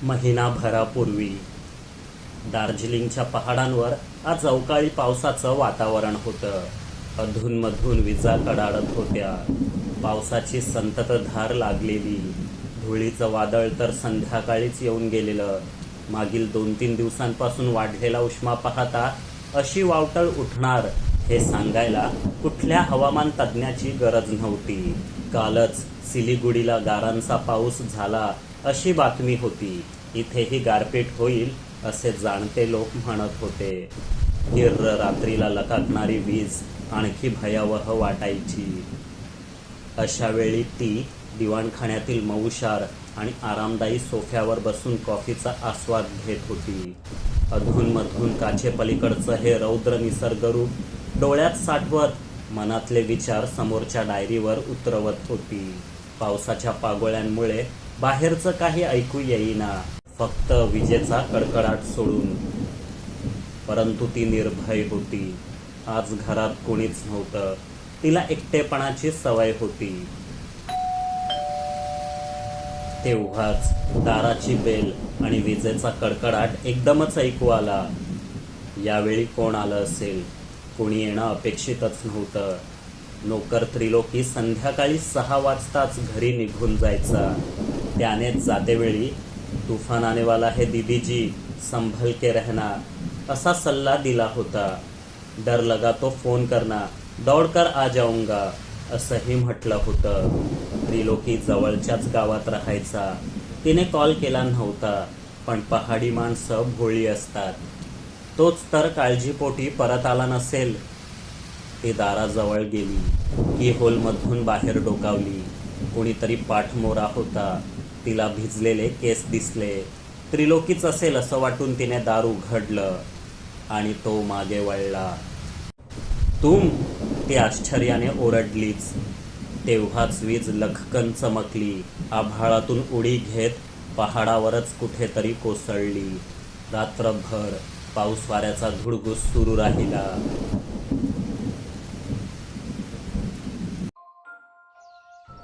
महिनाभरापूर्वी दार्जिलिंगच्या पहाडांवर आज अवकाळी पावसाचं वातावरण होतं. अधूनमधून विजा कडाडत होत्या. पावसाची संततधार लागलेली. धुळीचं वादळ तर संध्याकाळीच येऊन गेलेलं. मागील 2-3 दिवसांपासून वाढलेला उष्मा पाहता अशी वावटळ उठणार हे सांगायला कुठल्या हवामान तज्ज्ञाची गरज नव्हती. कालच सिलिगुडीला गारांचा पाऊस झाला अशी बातमी होती. इथेही गारपीट होईल असे जाणते लोक म्हणत होते. किर्र रात्रीला लकाकणारी वीज आणखी भयावह वाटायची. अशा वेळी ती दिवाणखाण्यातील मऊशार आणि आरामदायी सोफ्यावर बसून कॉफीचा आस्वाद घेत होती. अधूनमधून काचेपलीकडचं हे रौद्र निसर्गरूप डोळ्यात साठवत मनातले विचार समोरच्या डायरीवर उतरवत होती. पावसाच्या पागोळ्यांमुळे बाहेरचं काही ऐकू येईना, फक्त विजेचा कडकडाट सोडून. परंतु ती निर्भय होती. आज घरात कोणीच नव्हतं. तिला एकटेपणाची सवय होती. तेव्हाच दाराची बेल आणि विजेचा कडकडाट एकदमच ऐकू आला. यावेळी कोण आलं असेल? कोणी येणं अपेक्षितच नव्हतं. नोकर त्रिलोकी संध्याकाळी 6 वाजताच घरी निघून जायचा. त्याने जातेवेळी तूफान आने वाला है दीदीजी, संभल के रहना असा सल्ला दिला होता. डर लगा तो फोन करना, दौडकर आ जाऊंगा असंही म्हटलं होतं. त्रिलोकी जवळच्याच गावात राहायचा. तिने कॉल केला नव्हता, पण पहाडी माणसं भोळी असतात. तोच तर काळजीपोटी परत आला नसेल. ती दाराजवळ गेली. की होलमधून बाहेर डोकावली. कोणीतरी पाठमोरा होता. तिला भिजलेले केस दिसले. त्रिलोकीच असेल असं वाटून तिने दार उघडलं आणि तो मागे वळला. तुम? ती आश्चर्याने ओरडलीच. तेव्हाच वीज लखकन चमकली. आभाळातून उडी घेत पहाडावरच कुठेतरी कोसळली. रात्रभर पाऊस वाऱ्याचा धुडगूस सुरू राहिला.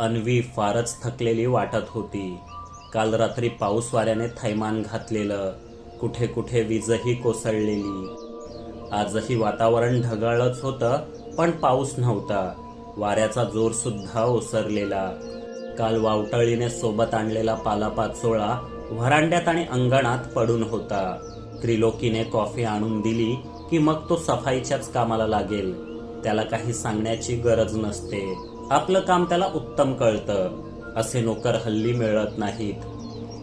अन्वी फारच थकलेली वाटत होती. काल रात्री पाऊस वाऱ्याने थैमान घातलेलं. कुठे कुठे वीजही कोसळलेली. आजही वातावरण ढगाळच होतं, पण पाऊस नव्हता. वाऱ्याचा जोर सुद्धा ओसरलेला. काल वावटळीने सोबत आणलेला पालापाचोळा व्हरांड्यात आणि अंगणात पडून होता. त्रिलोकीने कॉफी आणून दिली की मग तो सफाईच्याच कामाला लागेल. त्याला काही सांगण्याची गरज नसते. आपलं काम त्याला उत्तम कळतं. असे नोकर हल्ली मिळत नाहीत.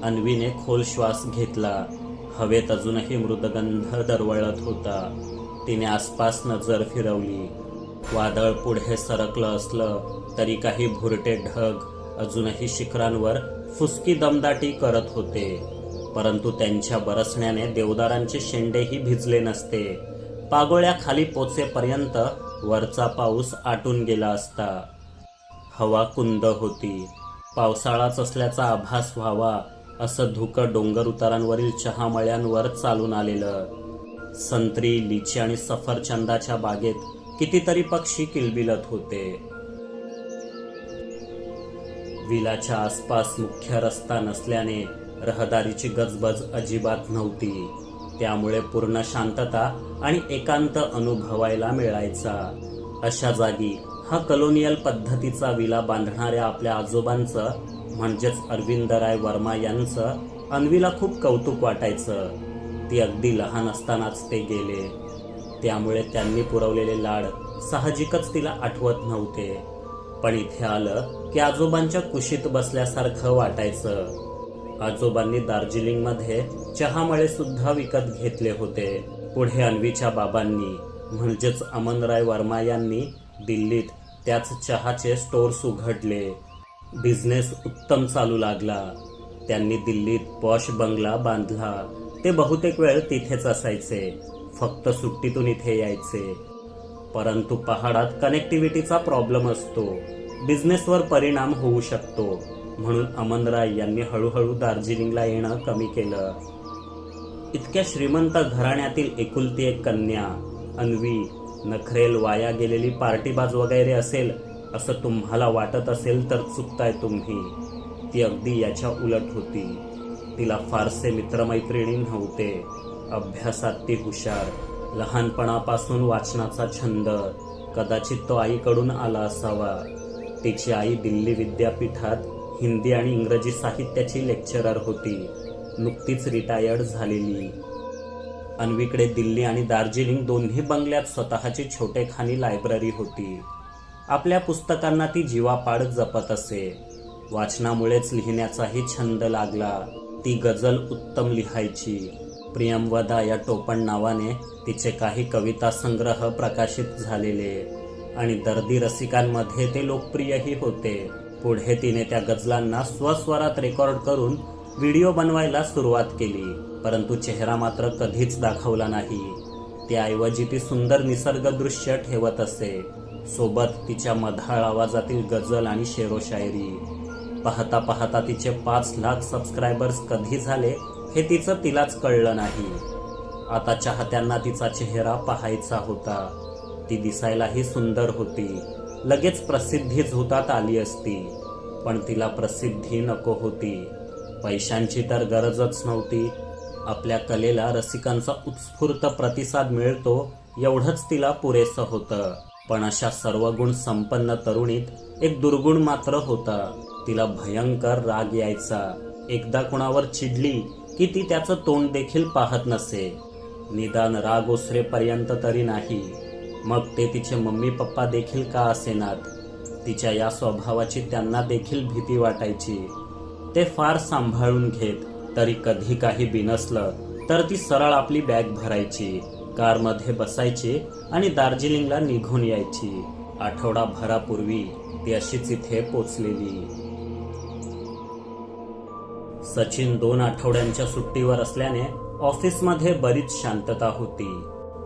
अन्वीने खोल श्वास घेतला. हवेत अजूनही मृदगंध दरवळत होता. तिने आसपास नजर फिरवली. वादळ पुढे सरकलं असलं तरी काही भुरटे ढग अजूनही शिखरांवर फुसकी दमदाटी करत होते. परंतु त्यांच्या बरसण्याने देवदारांचे शेंडेही भिजले नसते. पागोळ्या खाली पोचेपर्यंत वरचा पाऊस आटून गेला असता. हवा कुंद होती. पावसाळाच असल्याचा आभास व्हावा असं धुकं डोंगर उतारांवरील चहामळ्यांवर चालून आलेलं. संत्री, लिची आणि सफरचंदाच्या बागेत कितीतरी पक्षी किलबिलत होते. विलाच्या आसपास मुख्य रस्ता नसल्याने रहदारीची गजबज अजिबात नव्हती. त्यामुळे पूर्ण शांतता आणि एकांत अनुभवायला मिळायचा. अशा जागी हा कलोनियल पद्धतीचा विला बांधणाऱ्या आपल्या आजोबांचं म्हणजेच अरविंदराय वर्मा यांचं अन्वीला खूप कौतुक वाटायचं. ती अगदी लहान असतानाच ते गेले. त्यामुळे त्यांनी पुरवलेले लाड साहजिकच तिला आठवत नव्हते. पण इथे आलं की आजोबांच्या कुशीत बसल्यासारखं वाटायचं. आजोबांनी दार्जिलिंगमध्ये चहामळे सुद्धा विकत घेतले होते. पुढे अन्वीच्या बाबांनी म्हणजेच अमनराय वर्मा यांनी दिल्लीत त्याच चहाचे स्टोर्स उघडले. बिझनेस उत्तम चालू लागला. त्यांनी दिल्लीत पॉश बंगला बांधला. ते बहुतेक वेळ तिथेच असायचे. फक्त सुट्टीतून इथे यायचे. परंतु पहाडात कनेक्टिव्हिटीचा प्रॉब्लेम असतो. बिझनेसवर परिणाम होऊ शकतो. म्हणून अमनराय यांनी हळूहळू दार्जिलिंगला येणं कमी केलं. इतक्या श्रीमंत घराण्यातील एकुलती एक कन्या अन्वी नखरेल, वाया गेलेली पार्टीबाज वगैरे असेल असं तुम्हाला वाटत असेल तर चुकताय तुम्ही. ती अगदी याच्या उलट होती. तिला फारसे मित्रमैत्रिणी नव्हते. अभ्यासात ती हुशार. लहानपणापासून वाचनाचा छंद. कदाचित तो आईकडून आला असावा. तिची आई दिल्ली विद्यापीठात हिंदी आणि इंग्रजी साहित्याची लेक्चरर होती. नुकतीच रिटायर्ड झालेली. अन्वीकडे दिल्ली आणि दार्जिलिंग दोन्ही बंगल्यात स्वतःची छोटेखानी लायब्ररी होती. आपल्या पुस्तकांना ती जीवापाड जपत असे. वाचनामुळेच लिहिण्याचाही छंद लागला. ती गझल उत्तम लिहायची. प्रियमवदा या टोपण नावाने तिचे काही कविता संग्रह प्रकाशित झालेले आणि दर्दी रसिकांमध्ये ते लोकप्रियही होते. पुढे तिने त्या गझलांना स्वस्वरात रेकॉर्ड करून व्हिडिओ बनवायला सुरुवात केली. परंतु चेहरा मात्र कधीच दाखवला नाही. त्याऐवजी ती सुंदर निसर्ग दृश्य ठेवत असे. सोबत तिच्या मधाळ आवाजातील गझल आणि शेरोशायरी. पाहता पाहता तिचे 5 लाख सबस्क्रायबर्स कधी झाले हे तिचं तिलाच कळलं नाही. आता चाहत्यांना तिचा चेहरा पाहायचा होता. ती दिसायलाही सुंदर होती. लगेच प्रसिद्धी झोतात आली असती. पण तिला प्रसिद्धी नको होती. पैशांची तर गरजच नव्हती. आपल्या कलेला रसिकांचा उत्स्फूर्त प्रतिसाद मिळतो एवढंच तिला पुरेसं होतं. पण अशा सर्व गुण संपन्न तरुणीत एक दुर्गुण मात्र होता. तिला भयंकर राग यायचा. एकदा कुणावर चिडली की ती त्याचं तोंड देखील पाहत नसे. निदान राग ओसरेपर्यंत तरी नाही. मग ते तिचे मम्मी पप्पा देखील का असेनात. तिच्या या स्वभावाची त्यांना देखील भीती वाटायची. ते फार सांभाळून घेत. तरी कधी काही बिनसलं तर ती सरळ आपली बॅग भरायची, कारमध्ये बसायची आणि दार्जिलिंगला निघून यायची. आठवडाभरापूर्वी ती अशीच इथे पोचलेली. सचिन 2 आठवड्यांच्या सुट्टीवर असल्याने ऑफिसमध्ये बरीच शांतता होती.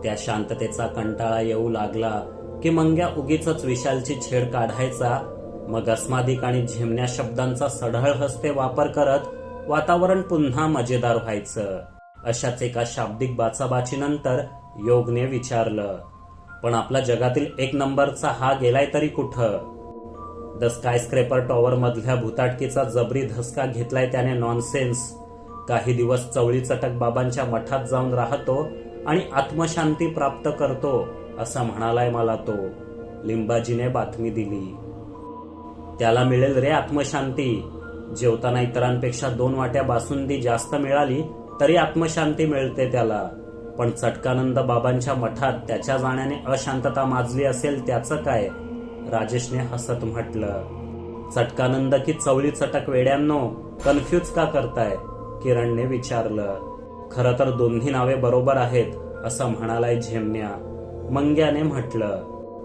त्या शांततेचा कंटाळा येऊ लागला की मंग्या उगीचच विशालची छेड काढायचा. मग अस्मादिक आणि झिम्न्या शब्दांचा सढळ हस्ते वापर करत वातावरण पुन्हा मजेदार व्हायचं. अशाच एका शाब्दिक बाचाबाचीनंतर योगने विचारलं, पण आपला जगातील 1 नंबरचा हा गेलाय तरी कुठं? द स्कायस्क्रेपर टॉवर मधल्या भुताटकीचा जबरी धसका घेतलाय त्याने. नॉनसेन्स. काही दिवस चवळी चटक बाबांच्या मठात जाऊन राहतो आणि आत्मशांती प्राप्त करतो असं म्हणालाय मला तो. लिंबाजीने बातमी दिली. त्याला मिळेल रे आत्मशांती. जेवताना इतरांपेक्षा 2 वाट्या बासुंदी जास्त मिळाली तरी आत्मशांती मिळते त्याला. पण चटकानंद बाबांच्या मठात त्याच्या जाण्याने अशांतता माजली असेल त्याचं काय? राजेशने हसत म्हटलं. चटकानंद की चवळी चटक वेड्यांनो, कन्फ्यूज का करताय? किरणने विचारलं. खरं तर दोन्ही नावे बरोबर आहेत असं म्हणालाय झेम्न्या. मंग्याने म्हटलं.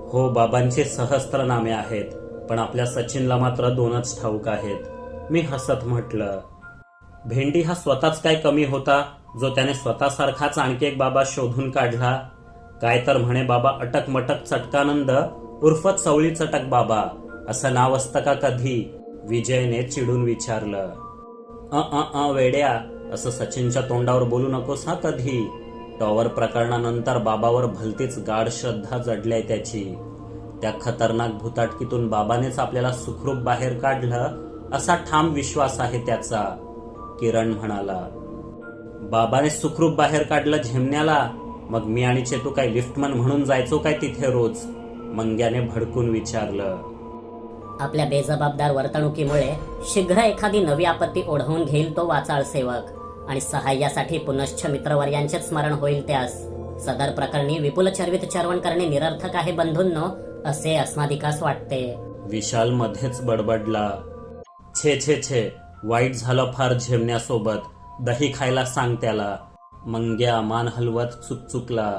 हो, बाबांची सहस्त्र नामे आहेत, पण आपल्या सचिनला मात्र 2च ठाऊक आहेत. मी हसत म्हटलं. भेंडी हा स्वतःच काय कमी होता जो त्याने स्वतःसारखाच आणखी एक बाबा शोधून काढला? काय तर म्हणे बाबा अटकमटक चटकानंद उर्फ चवळी चटक बाबा असं नाव असतं का कधी? विजयने चिडून विचारलं. वेड्या, असं सचिनच्या तोंडावर बोलू नकोस हा कधी. टॉवर प्रकरणानंतर बाबावर भलतीच गाढ श्रद्धा जडलीय त्याची. त्या खतरनाक भुताटकीतून बाबानेच आपल्याला सुखरूप बाहेर काढलं असा ठाम विश्वास आहे त्याचा. किरण म्हणाला. बाबाने सुखरूप बाहेर काढलं झेम्न्याला? मग मी आणि चेतू काय लिफ्टमन म्हणून जायचो काय तिथे रोज? मंग्याने भडकून विचारलं. आपल्या बेजबाबदार वर्तणुकीमुळे शीघ्र एखादी नवी आपत्ती ओढवून घेईल तो वाचाळ सेवक आणि सहाय्यासाठी पुनश्च मित्रवर्यांचे स्मरण होईल त्यास. सदर प्रकरणी विपुल चर्वित चर्वण करणे निरर्थक आहे बंधूंनो, असे अस्मादिकास वाटते. विशाल मध्येच बडबडला. छे छे छे, वाईट झालं फार झेम्न्यासोबत. दही खायला सांग त्याला. मंग्या मान हलवत चुकचुकला.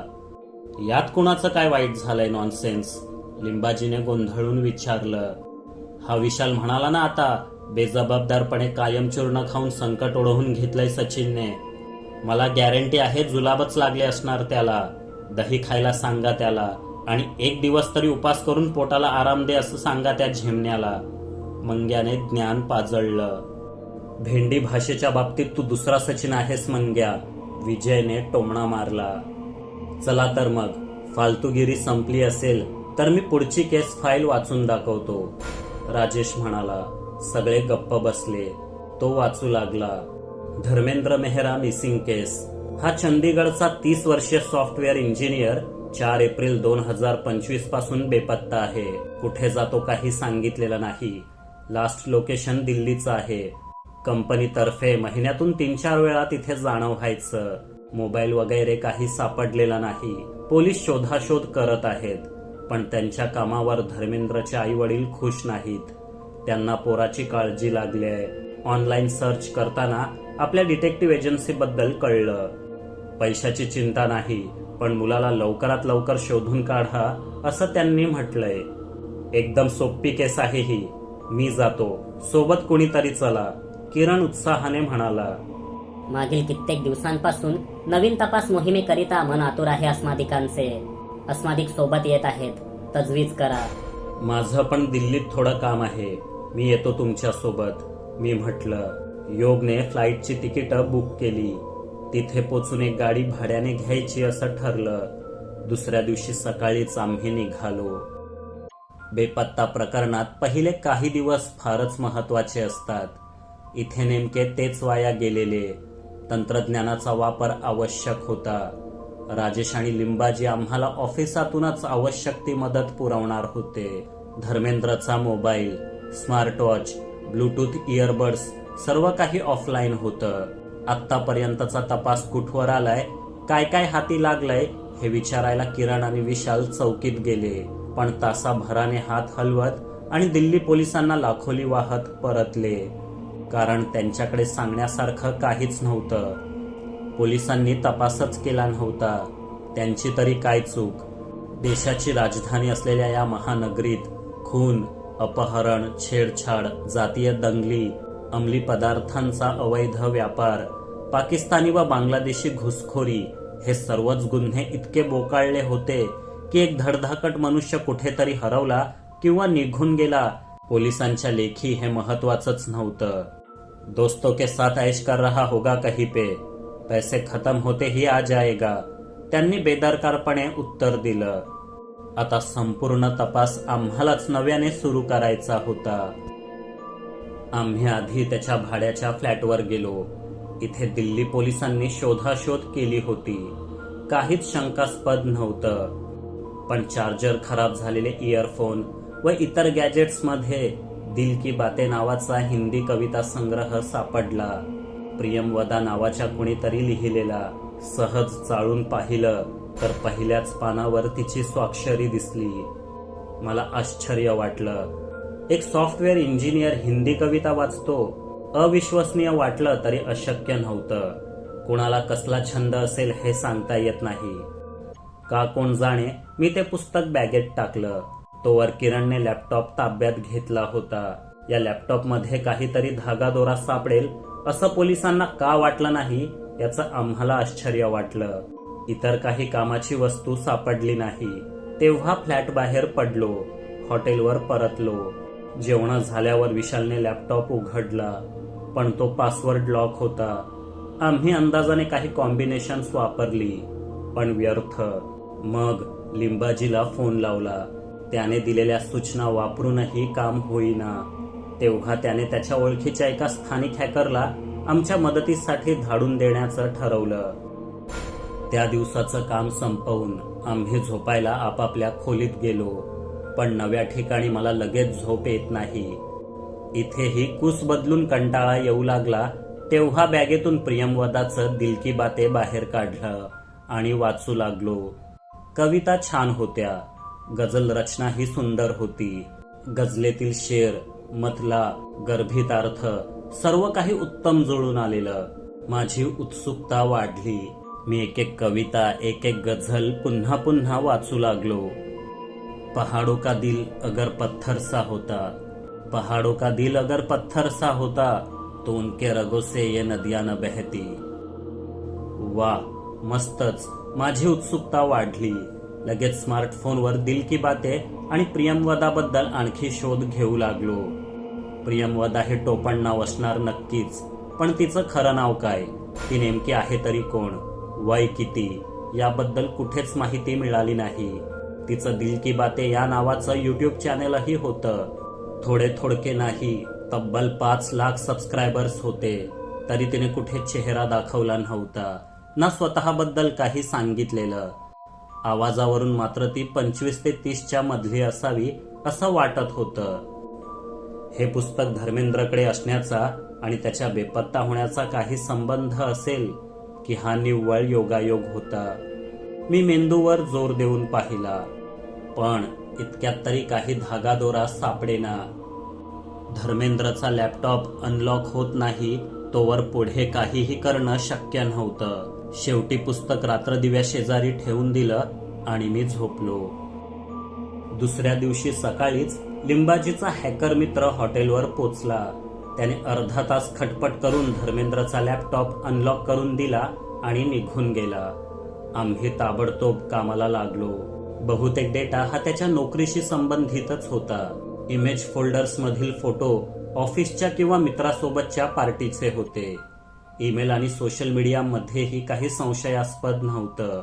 यात कुणाचं काय वाईट झालंय? नॉनसेन्स. लिंबाजीने गोंधळून विचारलं. हा विशाल म्हणाला ना आता, बेजबाबदारपणे कायम चूर्ण खाऊन संकट ओढवून घेतलंय सचिनने. मला गॅरंटी आहे जुलाबच लागले असणार त्याला. दही खायला सांगा त्याला आणि 1 दिवस तरी उपास करून पोटाला आराम दे असं सांगा त्या झेम्न्याला. मंग्याने ज्ञान पाजळलं. भेंडी भाषेच्या बाबतीत तू दुसरा सचिन आहेस मंग्या. विजयने टोमणा मारला. चला तर मग, फालतूगिरी संपली असेल तर मी पुढची केस फाईल वाचून दाखवतो, राजेश म्हणाला. सगळे गप्प बसले. तो वाचू लागला. धर्मेंद्र मेहरा मिसिंग केस. हा चंदीगडचा 30 वर्षीय सॉफ्टवेअर इंजिनियर 4 एप्रिल 2025 पासून बेपत्ता आहे. कुठे जातो काही सांगितलेलं नाही. लास्ट लोकेशन दिल्लीचं आहे. कंपनीतर्फे महिन्यातून 3-4 वेळा तिथे जाणं व्हायचं. मोबाईल वगैरे काही सापडलेला नाही. पोलीस शोधाशोध करत आहेत, पण त्यांच्या कामावर धर्मेंद्रचे आई वडील खुश नाहीत. त्यांना पोराची काळजी लागली आहे. ऑनलाईन सर्च करताना आपल्या डिटेक्टिव्ह एजन्सी बद्दल कळलं. पैशाची चिंता नाही, पण मुलाला लवकरात लवकर शोधून काढा असं त्यांनी म्हटलंय. एकदम सोपी केस आहे ही. मी जातो, सोबत कुणीतरी चला, किरण उत्साहाने म्हणाला. मागील कित्येक दिवसांपासून नवीन तपास मोहिमेकरिता मन आतुर आहे अस्मादिकांचे. अस्मादिक सोबत येत आहेत. तजवीज करा. माझं पण दिल्लीत थोडं काम आहे. मी येतो तुमच्या सोबत, मी म्हटलं. योगने फ्लाईटची तिकीटं बुक केली. तिथे पोचून एक गाडी भाड्याने घ्यायची असं ठरलं. दुसऱ्या दिवशी सकाळीच आम्ही निघालो. बेपत्ता प्रकरणात पहिले काही दिवस फारच महत्वाचे असतात. इथे नेमके तेच वाया गेलेले. तंत्रज्ञानाचा वापर आवश्यक होता. राजेश आणि लिंबाजी आम्हाला ऑफिसातूनच आवश्यक ती मदत पुरवणार होते. धर्मेंद्रचा mobile, smart watch, bluetooth earbuds सर्व काही ऑफलाईन होतं. आतापर्यंतचा तपास कुठवर आलाय, काय काय हाती लागलंय हे विचारायला किरण आणि विशाल चौकीत गेले. पण तासाभराने हात हलवत आणि दिल्ली पोलिसांना लाखोली वाहत परतले. कारण त्यांच्याकडे सांगण्यासारखं काहीच नव्हतं. पोलिसांनी तपासच केला नव्हता. त्यांची तरी काय चूक. देशाची राजधानी असलेल्या या महानगरीत खून, अपहरण, छेडछाड, जातीय दंगली, अंमली पदार्थांचा अवैध व्यापार, पाकिस्तानी व बांगलादेशी घुसखोरी हे सर्वच गुन्हे इतके बोकाळले होते की एक धडधाकट मनुष्य कुठेतरी हरवला किंवा निघून गेला. पोलिसांच्या लेखी हे महत्वाचंच नव्हतं. दोस्तों के साथ ऐश कर रहा होगा कहीं पे, पैसे खत्म होते ही आ जाएगा, त्यांनी बेदरकारपणे उत्तर दिलं. आता संपूर्ण तपास आम्हालाच नव्याने सुरू करायचा होता. आम्ही आधी त्याच्या भाड्याच्या फ्लॅटवर गेलो. इथे दिल्ली पोलिसांनी शोधाशोध केली होती. काहीच शंकास्पद नव्हतं. पण चार्जर खराब झालेले इयरफोन व इतर गॅजेट्समध्ये दिल की बातें नावाचा हिंदी कविता संग्रह सापडला. प्रियमवदा नावाच्या कुणीतरी लिहिलेला. सहज चाळून पाहिलं तर पहिल्याच पानावर तिची स्वाक्षरी दिसली. मला आश्चर्य वाटलं. एक सॉफ्टवेअर इंजिनियर हिंदी कविता वाचतो. अविश्वसनीय वाटलं तरी अशक्य नव्हतं. कुणाला कसला छंद असेल हे सांगता येत नाही. का कोण जाणे, मी ते पुस्तक बॅगेत टाकलं. तोवर किरणने लॅपटॉप ताब्यात घेतला होता. या लॅपटॉपमध्ये काहीतरी धागादोरा सापडेल असं पोलिसांना का वाटलं नाही याचं आम्हाला आश्चर्य वाटलं. इतर काही कामाची वस्तू सापडली नाही. तेव्हा फ्लॅट बाहेर पडलो. हॉटेलवर परतलो. जेवण झाल्यावर विशालने लॅपटॉप उघडला, पण तो पासवर्ड लॉक होता. आम्ही अंदाजाने काही कॉम्बिनेशन्स वापरली, पण व्यर्थ. मग लिंबाजीला फोन लावला. त्याने दिलेल्या सूचना वापरूनही काम होईना. तेव्हा त्याने त्याच्या ओळखीच्या एका स्थानिक हॅकरला आमच्या मदतीसाठी धाडून देण्याचं ठरवलं. त्या दिवसाचं काम संपवून आम्ही झोपायला आपापल्या खोलीत गेलो. पण नव्या ठिकाणी मला लगेच झोप येत नाही. इथेही कूस बदलून कंटाळा येऊ लागला. तेव्हा बॅगेतून प्रियमवदाचं दिल की बातें बाहेर काढलं आणि वाचू लागलो. कविता छान होत्या. गझल रचनाही सुंदर होती. गझलेतील शेर, मतला, गर्भित अर्थ सर्व काही उत्तम जुळून आलेलं. माझी उत्सुकता वाढली. मी एक एक कविता, एक एक गझल पुन्हा पुन्हा वाचू लागलो. पहाड़ों का दिल अगर पत्थर सा होता, पहाड़ों का दिल अगर पत्थर सा होता, तो उनके रगों से ये नदियां न बहती. वा, मस्तच. माझी उत्सुकता वाढली. लगेच स्मार्टफोनवर दिल की बातें आणि प्रियमवदाबद्दल आणखी शोध घेऊ लागलो. प्रियमवदा हे टोपण नाव असणार नक्कीच, पण तिचं खरं नाव काय, ती नेमकी आहे तरी कोण, वय किती याबद्दल कुठेच माहिती मिळाली नाही. तिचं दिल की बातें या नावाचं युट्यूब चॅनेलही होतं. थोडे थोडके नाही, तब्बल 5 लाख सबस्क्रायबर्स होते. तरी तिने कुठे चेहरा दाखवला नव्हता, ना स्वतःबद्दल काही सांगितलेलं. आवाजावरून मात्र ती 25 ते 30च्या मधली असावी असं वाटत होतं. हे पुस्तक धर्मेंद्रकडे असण्याचा आणि त्याच्या बेपत्ता होण्याचा काही संबंध असेल की हा निव्वळ योगायोग होता. मी मेंदूवर जोर देऊन पाहिला, पण इतक्यात तरी काही धागादोरा सापडेना. धर्मेंद्रचा लॅपटॉप अनलॉक होत नाही तोवर पुढे काहीही करणं शक्य नव्हतं. शेवटी पुस्तक रात्रदिव्या शेजारी ठेवून दिलं आणि मी झोपलो. दुसऱ्या दिवशी सकाळीच लिंबाजीचा हॅकर मित्र हॉटेलवर पोचला. त्याने अर्धा तास खटपट करून धर्मेंद्रचा लॅपटॉप अनलॉक करून दिला आणि निघून गेला. आम्ही ताबडतोब कामाला लागलो. बहुतेक डेटा हा त्याच्या नोकरीशी संबंधितच होता. इमेज फोल्डर्स मधील फोटो ऑफिसच्या किंवा मित्रासोबतच्या पार्टीचे होते. ईमेल आणि सोशल मीडियामध्येही काही संशयास्पद नव्हतं.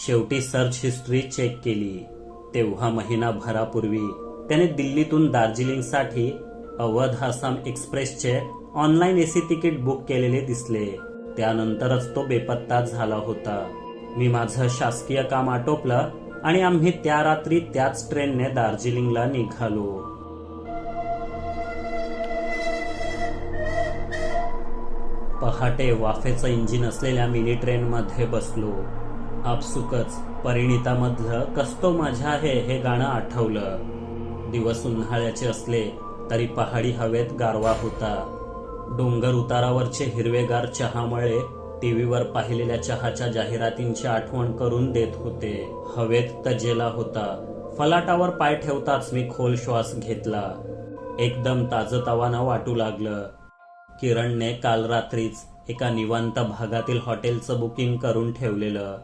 शेवटी सर्च हिस्ट्री चेक केली तेव्हा महिनाभरापूर्वी त्याने दिल्लीतून दार्जिलिंगसाठी अवध आसाम एक्सप्रेसचे ऑनलाईन एसी तिकीट बुक केलेले दिसले. त्यानंतरच तो बेपत्ता झाला होता. मी माझं शासकीय काम आटोपलं आणि आम्ही त्या रात्री त्याच ट्रेनने दार्जिलिंगला निघालो. पहाटे वाफेचं इंजिन असलेल्या मिनी ट्रेनमध्ये बसलो. आपसुकच परिणितामधलं कस्तो माझ्या हे गाणं आठवलं. दिवस उन्हाळ्याचे असले तरी पहाडी हवेत गारवा होता. डोंगर उतारावरचे हिरवेगार चहामळे टीव्हीवर पाहिलेल्या चहाच्या जाहिरातींची आठवण करून देत होते. हवेत तजेला होता. फलाटावर पाय ठेवताच मी खोल श्वास घेतला. एकदम ताजतवानं वाटू लागलं. किरणने काल रात्रीच एका निवांत भागातील हॉटेलचं बुकिंग करून ठेवलेलं.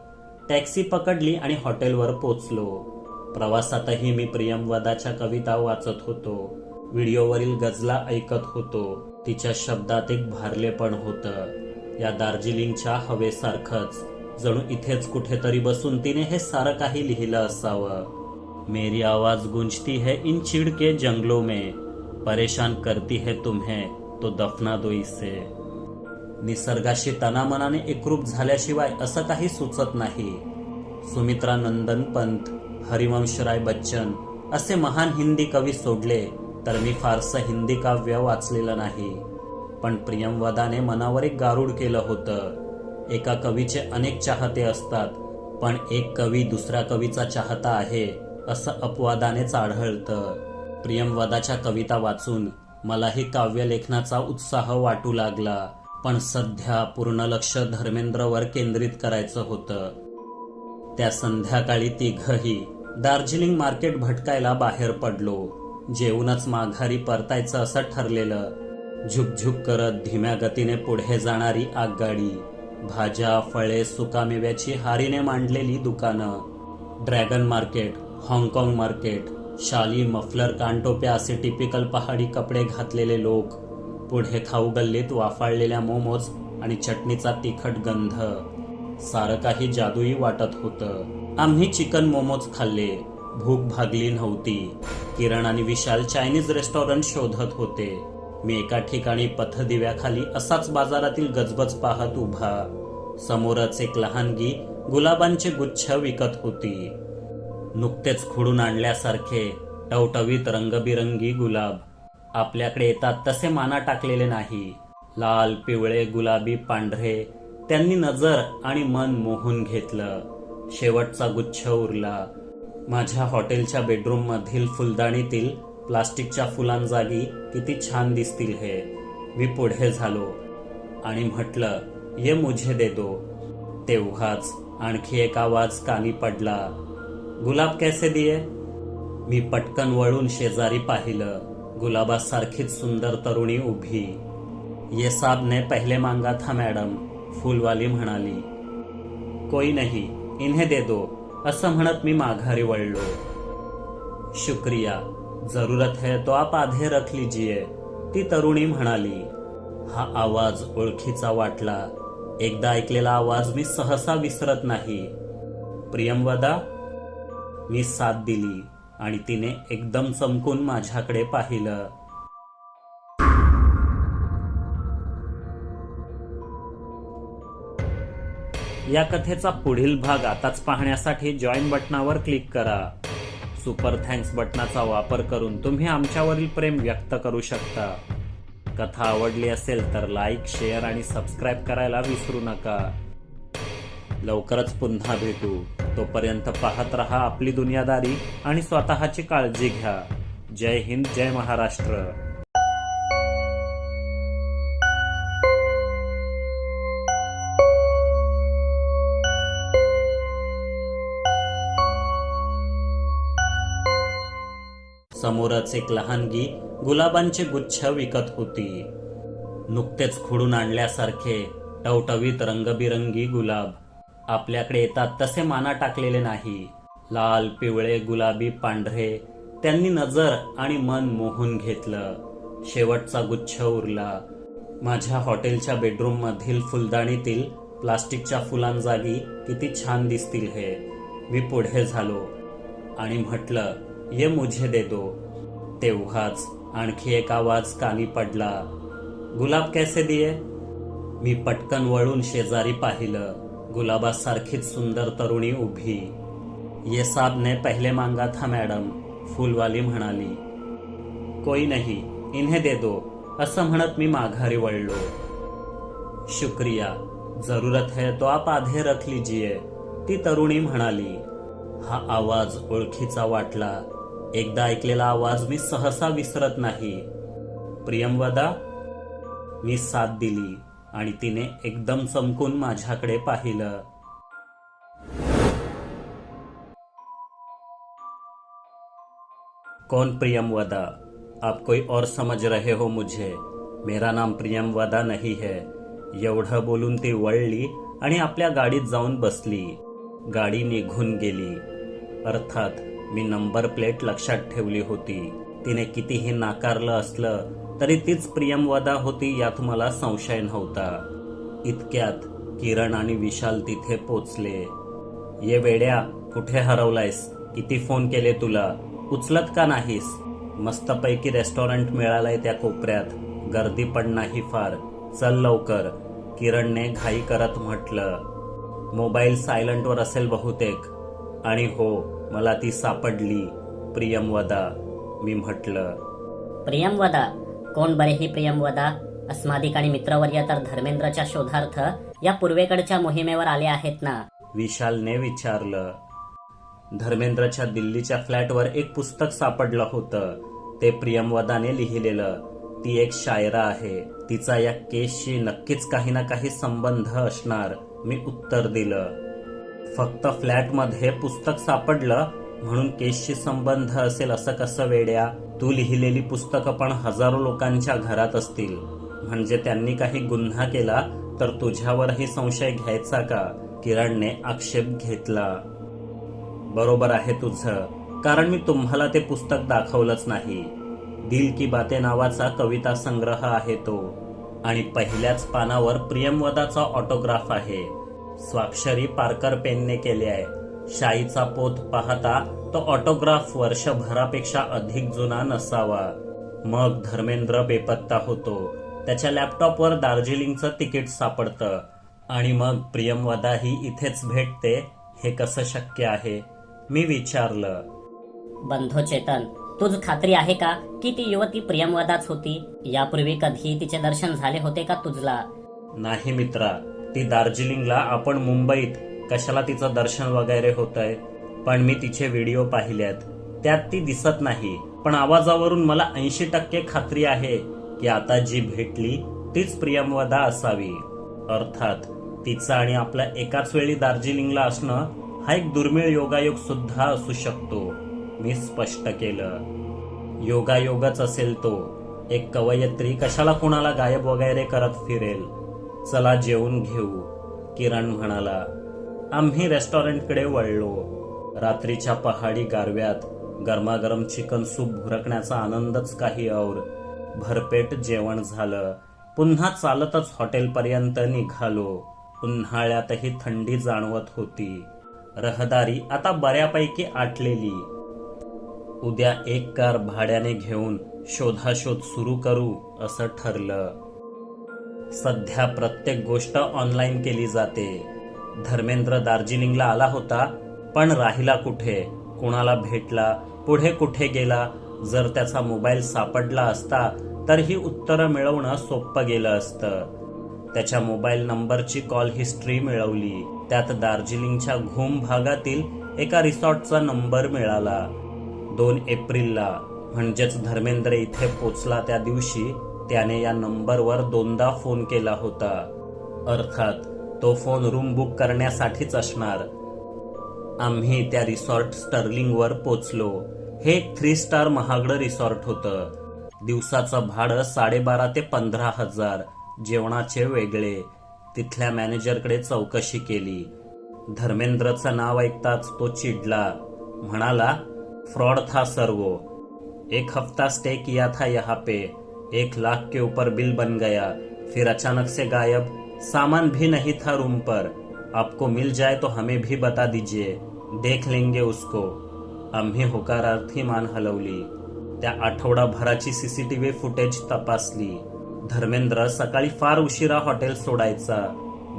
टॅक्सी पकडली आणि हॉटेलवर पोचलो. प्रवासातही मी प्रियमवदाच्या कविता वाचत होतो. व्हिडिओवरील गजला ऐकत होतो. तिच्या शब्दात एक भारलेपण होतं. या दार्जिलिंगच्या हवेसारखंच जणू इथेच कुठेतरी बसून तिने हे सारं काही लिहिलं असावं. मेरी आवाज गूंजती है इन चिड़ के जंगलों में, परेशान करती है तुम्हें तो दफना दो इसे. निसर्गाशी तनामनाने एकरूप झाल्याशिवाय असं काही सुचत नाही. सुमित्रा नंदन पंत, हरिवंशराय बच्चन असे महान हिंदी कवी सोडले तर मी फारसं हिंदी काव्य वाचलेलं नाही. पण प्रियमवदाने मनावर एक गारुड केलं होतं. एका कवीचे अनेक चाहते असतात, पण एक कवी दुसऱ्या कवीचा चाहता आहे असं अपवादानेच आढळतं. प्रियमवदाच्या कविता वाचून मलाही काव्यलेखनाचा उत्साह वाटू लागला. पण सध्या पूर्ण लक्ष धर्मेंद्रवर केंद्रित करायचं होतं. त्या संध्याकाळी तिघही दार्जिलिंग मार्केट भटकायला बाहेर पडलो. जेवूनच माघारी परतायचं असं ठरलेलं. झुकझुक करत धीम्या गतीने पुढे जाणारी आगगाडी, भाज्या फळे सुकामेव्याची हारीने मांडलेली दुकानं, ड्रॅगन मार्केट, हाँगकाँग मार्केट, शाली मफलर कानटोप्या असे टिपिकल पहाडी कपडे घातलेले लोक, पुढे खाऊ गल्लीत वाफाळलेल्या मोमोज आणि चटणीचा तिखट गंध. सारं काही जादुई वाटत होतं. आम्ही चिकन मोमोज खाल्ले. भूक भागली नव्हती. किरण आणि विशाल चायनीज रेस्टॉरंट शोधत होते. मी एका ठिकाणी पथदिव्याखाली असाच बाजारातील गजबज पाहत उभा. समोरच एक लहानगी गुलाबांचे गुच्छ विकत होती. नुकतेच खुडून आणल्यासारखे टवटवीत रंगबिरंगी गुलाब. आपल्याकडे येतात तसे माना टाकलेले नाही. लाल, पिवळे, गुलाबी, पांढरे त्यांनी नजर आणि मन मोहून घेतलं. शेवटचा गुच्छ उरला. माझ्या हॉटेलच्या बेडरूम मधील फुलदाणीतील प्लास्टिकच्या फुलांजागी किती छान दिसतील हे. मी पुढे झालो आणि म्हटलं, ये मुझे दे दो. तेव्हाच आणखी एक आवाज कानी पडला, गुलाब कैसे दिए. मी पटकन वळून शेजारी पाहिलं. गुलाबासारखीच सुंदर तरुणी उभी. ये साब ने पहले मांगा था मॅडम, फुलवाली म्हणाली. कोई नहीं, इन्हें दे दो असं म्हणत मी माघारी वळलो. शुक्रिया, जरूरत है तो आप आधे रख लीजिए, ती तरुणी म्हणाली. हा आवाज ओळखीचा वाटला. एकदा ऐकलेला आवाज मी सहसा विसरत नाही. प्रियमवदा. मी साथ दिली आणि तिने एकदम चमकून माझ्याकडे पाहिलं. या कथेचा पुढील भाग आताच पाहण्यासाठी जॉईन बटनावर क्लिक करा. सुपर थँक्स बटनाचा वापर करून तुम्ही आमच्यावरील प्रेम व्यक्त करू शकता. कथा आवडली असेल तर लाईक, शेअर आणि सबस्क्राईब करायला विसरू नका. लवकरच पुन्हा भेटू. तोपर्यंत पाहत रहा आपली दुनियादारी आणि स्वतःची काळजी घ्या. जय हिंद, जय महाराष्ट्र. समोरच एक लहानगी गुलाबांचे गुच्छ विकत होती. नुकतेच खुडून आणल्यासारखे टवटवीत रंगबिरंगी गुलाब. आपल्याकडे येतात तसे माना टाकलेले नाही. लाल, पिवळे, गुलाबी, पांढरे. त्यांनी नजर आणि मन मोहून घेतलं. शेवटचा गुच्छ उरला. माझ्या हॉटेलच्या बेडरूम मधील फुलदाणीतील प्लास्टिकच्या फुलांजागी किती छान दिसतील हे. मी पुढे झालो आणि म्हटलं, ये मुझे दे दो. तेव्हाच आणखी एक आवाज कानी पडला, गुलाब कैसे दिए. मी पटकन वळून शेजारी पाहिलं. गुलाबासारखीच सुंदर तरुणी उभी. ये साब ने पहले मांगा था मॅडम, फुलवाली म्हणाली. कोई नहीं, इन्हें दे दो, असं म्हणत मी माघारी वळलो. शुक्रिया, जरूरत है तो आप आधे रख लीजिए, ती तरुणी म्हणाली. हा आवाज ओळखीचा वाटला. एकदा ऐकलेला आवाज मी सहसा विसरत नाही. प्रियमवदा. मी साथ दिली आणि तिने एकदम चमकून माझ्याकडे पाहिलं. कौन प्रियमवदा? आप कोई और समझ रहे हो मुझे. मेरा नाम प्रियमवदा नहीं है. एवढं बोलून ती वळली आणि आपल्या गाडीत जाऊन बसली. गाडी निघून गेली. अर्थात मी नंबर प्लेट लक्षात ठेवली होती. तिने कितीही नाकारलं असलं तरी तीच प्रियमवदा होती यात मला संशय नव्हता. इतक्यात किरण आणि विशाल तिथे पोचले. ये वेड्या, कुठे हरवलायस? किती फोन केले तुला, उचलत का नाहीस? मस्तपैकी रेस्टॉरंट मिळालंय त्या कोपऱ्यात. गर्दी पण नाही फार. चल लवकर, किरणने घाई करत म्हटलं. मोबाईल सायलंटवर असेल बहुतेक. आणि हो, मला ती सापडली, प्रियमवदा, मी म्हटलं. प्रियमवदा? कोण बरे ही प्रियमवदा? अस्मादिक आणि मित्रवर्य तर धर्मेंद्रच्या शोधार्थ या पूर्वेकडच्या मोहिमेवर आले आहेत ना? विशालने विचारलं. धर्मेंद्रच्या दिल्लीच्या फ्लॅटवर एक पुस्तक सापडलं होतं. ते प्रियमवदाने लिहिलेलं. ती एक शायरा आहे. तिचा या केसशी नक्कीच काही ना काही संबंध असणार, मी उत्तर दिलं. फक्त फ्लॅटमध्ये पुस्तक सापडलं म्हणून केसशी संबंध असेल असं कसं वेड्या? तू लिहिलेली पुस्तकं पण हजारो लोकांच्या घरात असतील. म्हणजे त्यांनी काही गुन्हा केला तर तुझ्यावरही संशय घ्यायचा का? किरणने आक्षेप घेतला. बरोबर आहे तुझं, कारण मी तुम्हाला ते पुस्तक दाखवलंच नाही. दिल की बाते नावाचा कविता संग्रह आहे तो. आणि पहिल्याच पानावर प्रियमवदाचा ऑटोग्राफ आहे. स्वाक्षरी पार्कर पेनने केली आहे. शाईचा पोत पाहता तो ऑटोग्राफ वर्षभरापेक्षा अधिक जुना नसावा. मग धर्मेंद्र बेपत्ता होतो. त्याच्या लॅपटॉपवर दार्जिलिंगचं तिकीट सापडतं. आणि मग प्रियमवदाही इथेच भेटते. हे कसं शक्य आहे? मी विचारलं. बंधू चेतन, तुझ खात्री आहे का की ती युवती प्रियमवदाच होती? यापूर्वी कधी तिचे दर्शन झाले होते का तुझला? नाही मित्रा, ती दार्जिलिंगला, आपण मुंबईत. कशाला तिचं दर्शन वगैरे होतंय? पण मी तिचे व्हिडिओ पाहिल्यात, त्यात ती दिसत नाही. पण आवाजावरून मला 80% खात्री आहे की आता जी भेटली तीच प्रियमवदा असावी. अर्थात तिचं आणि आपल्या एकाच वेळी दार्जिलिंगला असणं हा एक दुर्मिळ योगायोग सुद्धा असू शकतो, मी स्पष्ट केलं. योगायोगच असेल तो. एक कवयित्री कशाला कुणाला गायब वगैरे करत फिरेल? चला जेवून घेऊ, किरण म्हणाला. आम्ही रेस्टॉरंटकडे वळलो. रात्रीच्या पहाडी गारव्यात गरमागरम चिकन सूप भुरकण्याचा आनंदच काही और. भरपेट जेवण झालं. पुन्हा चालतच हॉटेलपर्यंत निघालो. उन्हाळ्यातही थंडी जाणवत होती. रहदारी आता बऱ्यापैकी आटलेली. उद्या एक कार भाड्याने घेऊन शोधाशोध सुरू करू असं ठरलं. सध्या प्रत्येक गोष्ट ऑनलाईन केली जाते. धर्मेंद्र दार्जिलिंगला आला होता, पण राहिला कुठे, कुणाला भेटला, पुढे कुठे गेला, जर त्याचा मोबाईल सापडला असता तर ही उत्तरं मिळवणं सोपं गेलं असतं. त्याच्या मोबाईल नंबरची कॉल हिस्ट्री मिळवली. त्यात दार्जिलिंगच्या घूम भागातील एका रिसॉर्टचा नंबर मिळाला. 2 एप्रिलला म्हणजेच धर्मेंद्र इथे पोचला त्या दिवशी त्याने या नंबरवर 2दा फोन केला होता. अर्थात तो फोन रूम बुक करण्यासाठीच असणार. आम्ही त्या रिसॉर्ट स्टर्लिंगवर पोचलो. हे एक 3 स्टार महागडं रिसॉर्ट होतं. दिवसाचं भाडं 12,500 ते 15,000. जेवणाचे वेगळे. तिथल्या मॅनेजरकडे चौकशी केली. धर्मेंद्रचं नाव ऐकताच तो चिडला. म्हणाला, फ्रॉड था सर वो. 1 हफ्ता स्टे किया था यहाँ पे. 1 लाख के ऊपर बिल बन गया. फिर अचानक से गायब. सामान भी नहीं था रूम पर. आपको मिल जाए तो हमें भी बता दीजिए, देख लेंगे उसको. आम्ही होकारार्थी मान हलवली. त्या आठवडाभराची सीसीटीव्ही फुटेज तपासली. धर्मेंद्र सकाळी फार उशिरा हॉटेल सोडायचा.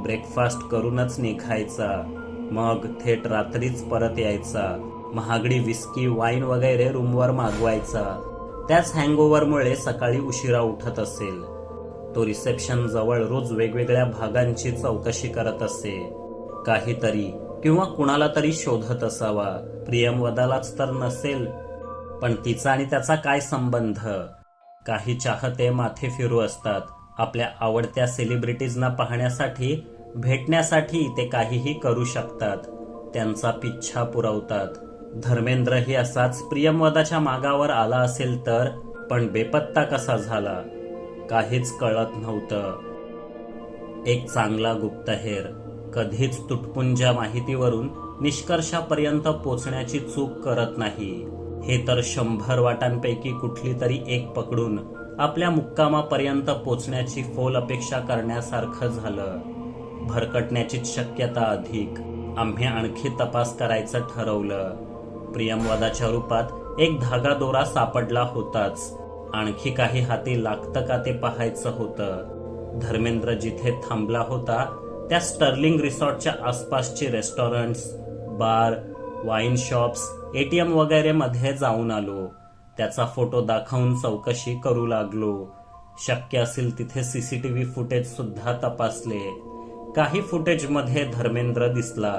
ब्रेकफास्ट करूनच निघायचा. मग थेट रात्रीच परत यायचा. महागडी विस्की, वाईन वगैरे रूमवर मागवायचा. त्याच हँगओव्हरमुळे सकाळी उशिरा उठत असेल. तो रिसेप्शन जवळ रोज वेगवेगळ्या भागांची चौकशी करत असे. काहीतरी किंवा कुणाला तरी शोधत असावा. प्रियमवदालाच तर नसेल, पण तिचा आणि त्याचा काय संबंध? काही चाहते माथे फिरू असतात. आपल्या आवडत्या सेलिब्रिटीजना पाहण्यासाठी, भेटण्यासाठी ते काहीही करू शकतात. त्यांचा पिच्छा पुरवतात. धर्मेंद्रही असाच प्रियमवदाच्या मागावर आला असेल तर, पण बेपत्ता कसा झाला काहीच कळत नव्हतं. एक चांगला गुप्तहेर कधीच तुटपुंज्या माहितीवरून निष्कर्षापर्यंत पोचण्याची चूक करत नाही. हे तर 100 वाटांपैकी कुठली तरी एक पकडून आपल्या मुक्कामापर्यंत पोचण्याची फोल अपेक्षा करण्यासारखं झालं. भरकटण्याचीच शक्यता अधिक. आम्ही आणखी तपास करायचं ठरवलं. प्रियमवदाच्या रूपात एक धागा दोरा सापडला होताच. आणखी काही हाती लागतं का ते पाहायचं होतं. धर्मेंद्र जिथे थांबला होता त्या स्टर्लिंग रिसॉर्टच्या आसपासची रेस्टॉरंट्स, बार, वाईन शॉप्स, एटीएम वगैरे मध्ये जाऊन आलो. त्याचा फोटो दाखवून चौकशी करू लागलो. शक्य असेल तिथे सीसीटीव्ही फुटेज सुद्धा तपासले. काही फुटेजमध्ये धर्मेंद्र दिसला,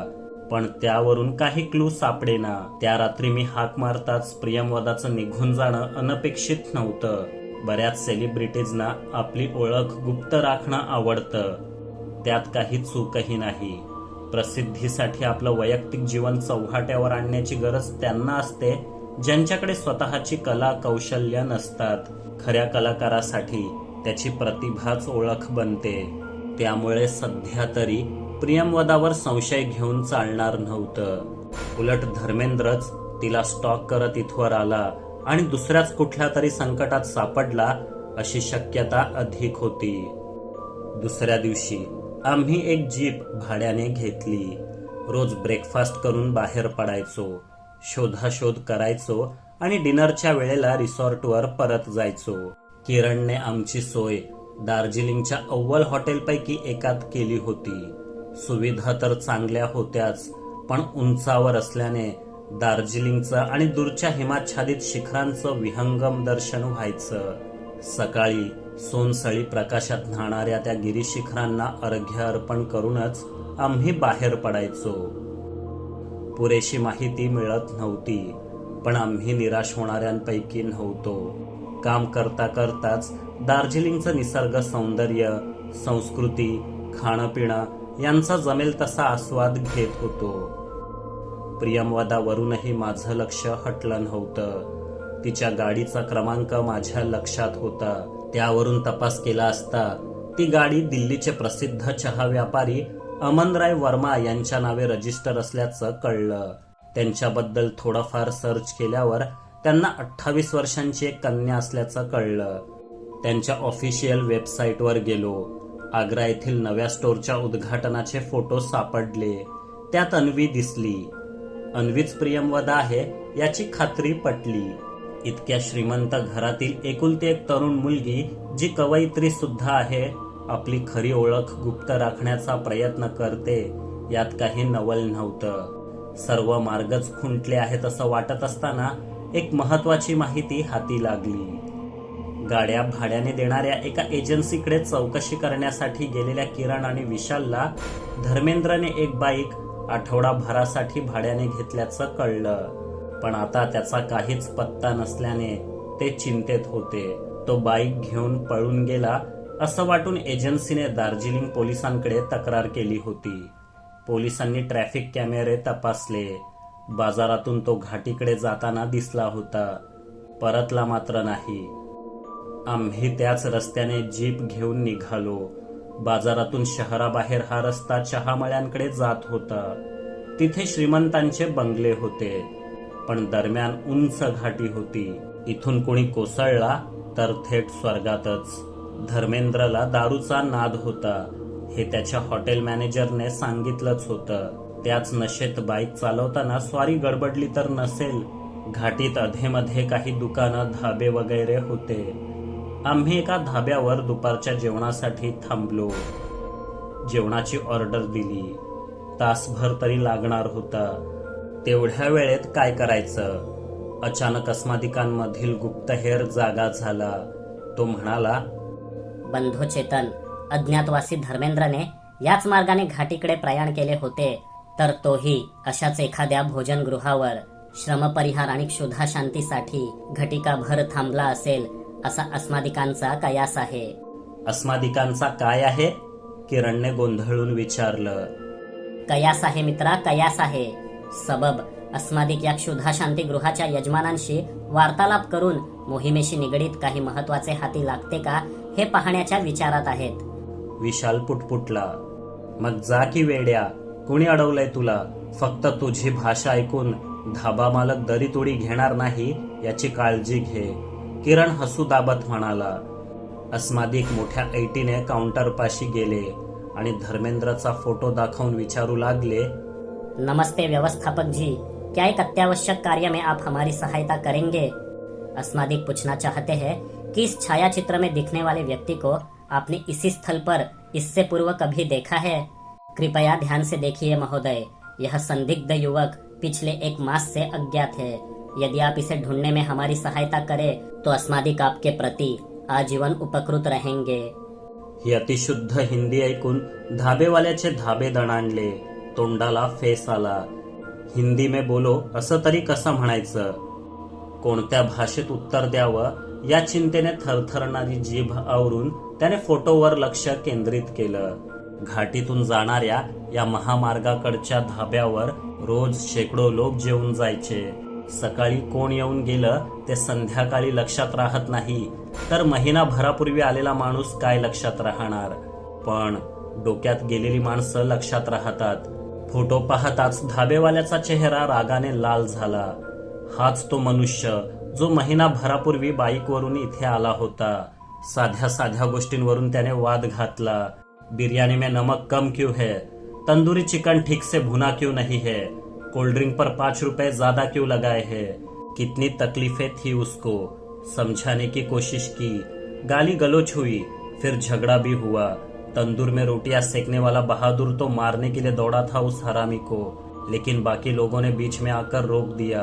पण त्यावरून काही क्लू सापडेना. त्या रात्री मी हाक मारताच प्रियमवदाचं निघून जाणं अनपेक्षित नव्हतं. बऱ्याच सेलिब्रिटीजना आपली ओळख गुप्त राखणं आवडतं. त्यात काही चूकही नाही. प्रसिद्धीसाठी आपलं वैयक्तिक जीवन चव्हाट्यावर आणण्याची गरज त्यांना असते ज्यांच्याकडे स्वतःची कला कौशल्य नसतात. खऱ्या कलाकारासाठी त्याची प्रतिभाच ओळख बनते. त्यामुळे सध्या तरी प्रियमवदावर संशय घेऊन चालणार नव्हतं. उलट धर्मेंद्रच तिला स्टॉक करत इथवर आला आणि दुसऱ्याच कुठल्या तरी संकटात सापडला अशी शक्यता अधिक होती. दुसऱ्या दिवशी आम्ही एक जीप भाड्याने घेतली. रोज ब्रेकफास्ट करून बाहेर पडायचो. शोधाशोध करायचो आणि डिनरच्या वेळेला रिसॉर्टवर परत जायचो. किरणने आमची सोय दार्जिलिंगच्या अव्वल हॉटेलपैकी एकात केली होती. सुविधा तर चांगल्या होत्याच, पण उंचावर असल्याने दार्जिलिंगचं आणि दूरच्या हिमाच्छादित शिखरांचं विहंगम दर्शन व्हायचं. सकाळी सोनसळी प्रकाशात न्हाणाऱ्या त्या गिरीशिखरांना अर्घ्य अर्पण करूनच आम्ही बाहेर पडायचो. पुरेशी माहिती मिळत नव्हती, पण आम्ही निराश होणाऱ्यांपैकी नव्हतो. काम करता करताच दार्जिलिंगचं निसर्ग सौंदर्य, संस्कृती, खाणंपिणं यांचा जमेल तसा आस्वाद घेत होतो. प्रियमवदावरूनही माझं लक्ष हटलं नव्हतं. तिच्या गाडीचा क्रमांक माझ्या लक्षात होता. त्यावरून तपास केला असता ती गाडी दिल्लीचे प्रसिद्ध चहा व्यापारी अमनराय वर्मा यांच्या नावे रजिस्टर असल्याचं कळलं. त्यांच्याबद्दल थोडंफार सर्च केल्यावर त्यांना 28 वर्षांची एक कन्या असल्याचं कळलं. त्यांच्या ऑफिशियल वेबसाईटवर गेलो. आग्रा येथील नव्या स्टोअरच्या उद्घाटनाचे फोटो सापडले. त्यात अन्वी दिसली. अन्वीच प्रियमवदा आहे याची खात्री पटली. इतक्या श्रीमंत घरातील एकुलती एक तरुण मुलगी जी कवयित्री सुद्धा आहे, आपली खरी ओळख गुप्त राखण्याचा प्रयत्न करते, यात काही नवल नव्हतं. सर्व मार्गच खुंटले आहेत असं वाटत असताना एक महत्वाची माहिती हाती लागली. गाड्या भाड्याने देणाऱ्या एका एजन्सीकडे चौकशी करण्यासाठी गेलेल्या किरण आणि विशालला धर्मेंद्रने एक बाईक आठवडाभरासाठी भाड्याने घेतल्याचं कळलं. पण आता त्याचा काहीच पत्ता नसल्याने ते चिंतेत होते. तो बाईक घेऊन पळून गेला असं वाटून एजन्सीने दार्जिलिंग पोलिसांकडे तक्रार केली होती. पोलिसांनी ट्रॅफिक कॅमेरे तपासले. बाजारातून तो घाटीकडे जाताना दिसला होता, परतला मात्र नाही. आम्ही त्याच रस्त्याने जीप घेऊन निघालो. बाजारातून शहराबाहेर हा रस्ता चहामळ्यांकडे जात होता. तिथे श्रीमंतांचे बंगले होते, पण दरम्यान उंच घाटी होती. इथून कोणी कोसळला तर थेट स्वर्गातच. धर्मेंद्रला दारूचा नाद होता हे त्याच्या हॉटेल मॅनेजरने सांगितलंच होतं. त्याच नशेत बाईक चालवताना स्वारी गडबडली तर नसेल. घाटीत अधेमध्ये काही दुकानं, धाबे वगैरे होते. आम्ही एका धाब्यावर दुपारच्या जेवणासाठी थांबलो. जेवणाची ऑर्डर दिली. तासभर तरी लागणार होता. तेवढ्या वेळेत काय करायचं? अचानक अस्मादिकांमधील गुप्तहेर जागा झाला. तो म्हणाला, बंधू चेतन, अज्ञातवासी धर्मेंद्रने याच मार्गाने घाटीकडे प्रयाण केले होते, तर तोही अशाच एखाद्या भोजनगृहावर श्रमपरिहार आणि क्षुधा शांतीसाठी घटिकाभर थांबला असेल असा अस्मादिकांचा कयास आहे. अस्मादिकांचा काय आहे? किरणने गोंधळून विचारलं. कयास आहे मित्रा, कयास आहे. सबब अस्मादिक या क्षुधा शांती गृहाच्या यजमानांशी वार्तालाप करून मोहिमेशी निगडीत काही महत्वाचे हाती लागते का हे पाहण्याच्या विचारात आहेत. विशाल पुटपुटला. मग जा की वेड्या, कुणी अडवलंय तुला? फक्त तुझी भाषा ऐकून धाबा मालक दरीतोडी घेणार नाही याची काळजी घे. किरण हसू दाबत म्हणाला. अस्मादिक मोठ्या ऐटीने काउंटरपाशी गेले आणि धर्मेंद्रचा फोटो दाखवून विचारू लागले, नमस्ते व्यवस्थापक जी, क्या एक अत्यावश्यक कार्य में आप हमारी सहायता करेंगे? अस्मादिक पूछना चाहते हैं कि इस छायाचित्र में दिखने वाले व्यक्ति को आपने इसी स्थल पर इससे पूर्व कभी देखा है? कृपया ध्यान से देखिए महोदय, यह संदिग्ध युवक पिछले 1 मास से अज्ञात है. यदि आप इसे ढूंढने में हमारी सहायता करें तो अस्मादिक आपके प्रति आजीवन उपकृत रहेंगे. ही अतिशुद्ध हिंदी ऐकून धाबेवाल्याचे धाबे दणाणले. तोंडाला फेस आला. हिंदी में बोलो असं तरी कसं म्हणायचं? कोणत्या भाषेत उत्तर द्यावं या चिंतेने थरथरणारी जीभ आवरून त्याने फोटोवर लक्ष केंद्रित केलं. घाटीतून जाणाऱ्या या महामार्गाकडच्या धाब्यावर रोज शेकडो लोक जेवून जायचे. सकाळी कोण येऊन गेलं ते संध्याकाळी लक्षात राहत नाही, तर महिनाभरापूर्वी आलेला माणूस काय लक्षात राहणार? पण डोक्यात गेलेली माणसं लक्षात राहतात. फोटो पाहताच धाबेवाल्याचा चेहरा रागाने लाल झाला. हाच तो मनुष्य जो महिनाभरापूर्वी बाईकवरून इथे आला होता. साध्या साध्या गोष्टींवरून त्याने वाद घातला. बिरयानी में नमक कम क्यों है? तंदूरी चिकन ठीक से भुना क्यों नहीं है? कोल्ड ड्रिंक पर 5 रुपए ज्यादा क्यों लगाए हैं? कितनी तकलीफें थी उसको, समझाने की कोशिश की, गाली गलोच हुई, फिर झगड़ा भी हुआ. तंदूर में रोटियां सेकने वाला बहादुर तो मारने के लिए दौड़ा था उस हरामी को, लेकिन बाकी लोगों ने बीच में आकर रोक दिया.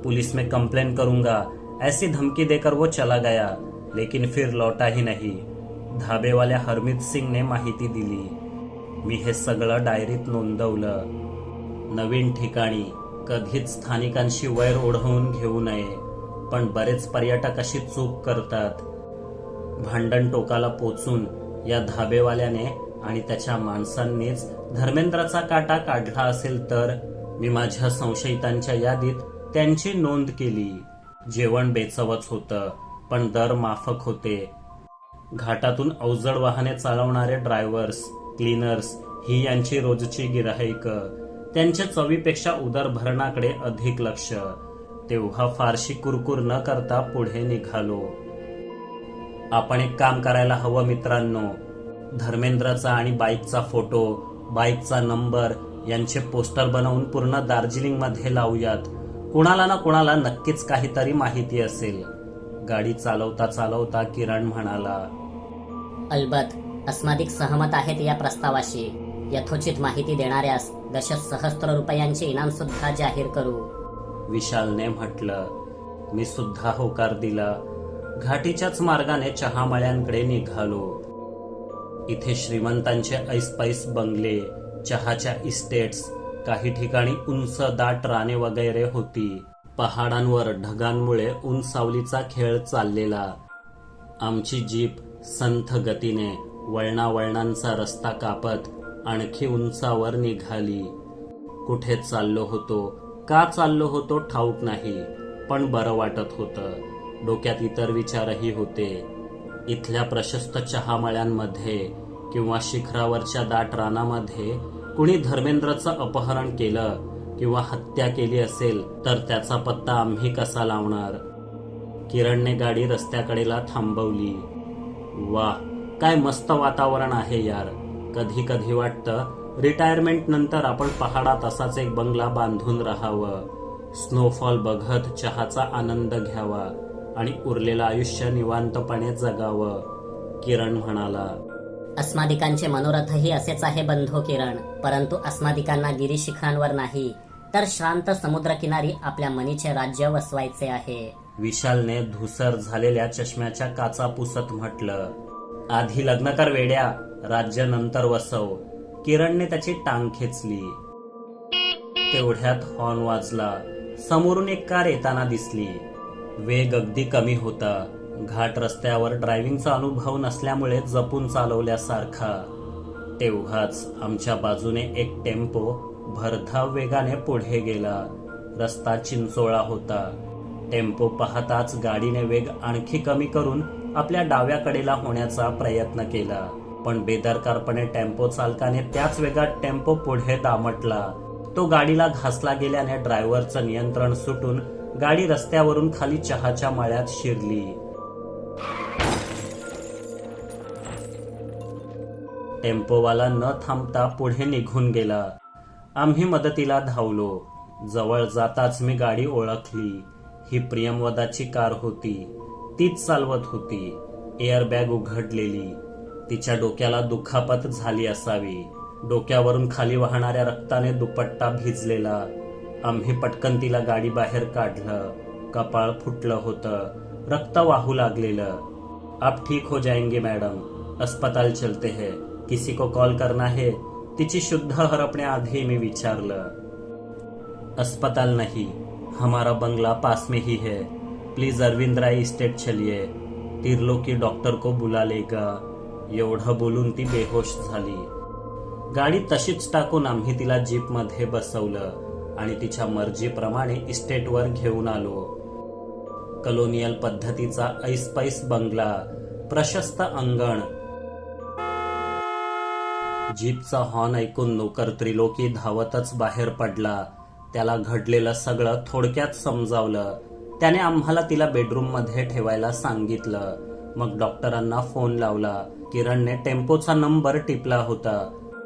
पुलिस में कंप्लेन करूंगा ऐसी धमकी देकर वो चला गया, लेकिन फिर लौटा ही नहीं. धाबेवाल्या हरमीत सिंगने माहिती दिली. मी हे सगळं डायरीत नोंदवलं. नवीन ठिकाणी कधीच स्थानिकांशी वैर ओढवून घेऊ नये, पण बरेच पर्यटक अशी चूक करतात. भांडण टोकाला पोचून या धाबेवाल्याने आणि त्याच्या माणसांनीच धर्मेंद्रचा काटा काढला असेल तर मी माझ्या संशयितांच्या यादीत त्यांची नोंद केली. जेवण बेचवच होतं, पण दर माफक होते. घाटातून अवजड वाहने चालवणारे ड्रायव्हर्स, क्लीनर्स ही यांची रोजची गिराहिकं. त्यांच्या चवीपेक्षा उदरभरणाकडे अधिक लक्ष. तेव्हा फारशी कुरकुर न करता पुढे निघालो. आपण एक काम करायला हवं मित्रांनो. धर्मेंद्रचा आणि बाईकचा फोटो, बाईकचा नंबर यांचे पोस्टर बनवून पूर्ण दार्जिलिंगमध्ये लावूयात. कुणाला ना कुणाला नक्कीच काहीतरी माहिती असेल. गाडी चालवता चालवता किरण म्हणाला, अलबत अस्मादिक सहमत आहेत या प्रस्तावाशी. यथोचित माहिती देणाऱ्यास दशसहस्त्र रुपयांचे इनाम सुद्धा जाहीर करू. विशालने म्हटलं. मी सुद्धा होकार दिला. घाटीच्याच मार्गाने चहामळ्यांकडे निघालो. इथे श्रीमंतांचे ऐसपैस बंगले, चहाच्या इस्टेट्स, काही ठिकाणी उंच दाट राने वगैरे होती. पहाडांवर ढगांमुळे ऊन सावलीचा खेळ चाललेला. आमची जीप संथ गतीने वळणावळणांचा रस्ता कापत आणखी उंचावर निघाली. कुठे चाललो होतो, का चाललो होतो ठाऊक नाही, पण बरं वाटत होतं. डोक्यात इतर विचारही होते. इथल्या प्रशस्त चहामळ्यांमध्ये किंवा शिखरावरच्या दाट रानामध्ये कुणी धर्मेंद्रचं अपहरण केलं किंवा हत्या केली असेल तर त्याचा पत्ता आम्ही कसा लावणार. किरणने गाडी रस्त्याकडेला थांबवली. वाह, काय मस्त वातावरण आहे यार. कधी कधी वाटतं रिटायरमेंट नंतर आपण पहाडात असाच एक बंगला बांधून राहावं, स्नोफॉल बघत चहाचा आनंद घ्यावा आणि उरलेलं आयुष्य निवांतपणे जगावं. किरण म्हणाला. अस्मादिकांचे मनोरथही असेच आहे बंधू किरण, परंतु अस्मादिकांना गिरीशिखरांवर नाही तर शांत समुद्रकिनारी आपल्या मनीचे राज्य वसवायचे आहे. विशालने धुसर झालेल्या चष्म्याच्या काचा पुसत म्हटलं. आधी लग्न कर वेड्या, राज्य नंतर वसव. किरणने त्याची टांग खेचली. तेवढ्यात हॉर्न वाजला. समोरून एक कार येताना दिसली. वेग अगदी कमी होता. घाट रस्त्यावर ड्रायव्हिंगचा अनुभव नसल्यामुळे जपून चालवल्यासारखा. तेव्हाच आमच्या बाजूने एक टेम्पो भरधाव वेगाने पुढे गेला. रस्ता चिंचोळा होता. टेम्पो पाहताच गाडीने वेग आणखी कमी करून आपल्या डाव्याकडेला होण्याचा प्रयत्न केला, पण बेदरकारपणे टेम्पो चालकाने त्याच वेगात टेम्पो पुढे दामटला. तो गाडीला घासला गेल्याने ड्रायव्हरचं नियंत्रण सुटून गाडी रस्त्यावरून खाली चहाच्या मळ्यात शिरली. टेम्पोवाला न थांबता पुढे निघून गेला. आम्ही मदतीला धावलो. जवळ जाताच मी गाडी ओळखली. ही प्रियमवदाची कार होती. तीच चालवत होती. एअरबॅग उघडलेली. तिच्या डोक्याला दुखापत झाली असावी. डोक्यावरून खाली वाहणाऱ्या रक्ताने दुपट्टा भिजलेला. आम्ही पटकन तिला गाडी बाहेर काढलं. कपाळ फुटलं होतं. रक्त वाहू लागलेलं. आप ठीक हो जाएंगे मैडम, अस्पताल चलते हैं, किसी को कॉल करना है, तिची शुद्ध हरपण्याआधी मी विचारलं. अस्पताल नहीं, हमारा बंगला पास में ही है, प्लीज अरविंद राय इस्टेट चलिए, तिरलोकी डॉक्टर को बुला लेगा. एवढं बोलून ती बेहोश झाली. गाडी तशीच टाकून आम्ही तिला जीपमध्ये बसवलं आणि तिच्या मर्जीप्रमाणे इस्टेटवर घेऊन आलो. कलोनियल पद्धतीचा ऐसपैस बंगला, प्रशस्त अंगण. जीपचा हॉर्न ऐकून नोकर त्रिलोकी धावतच बाहेर पडला. त्याला घडलेलं सगळं थोडक्यात समजावलं. त्याने आम्हाला तिला बेडरूममध्ये ठेवायला सांगितलं. मग डॉक्टरांना फोन लावला. किरणने टेम्पोचा नंबर टिपला होता.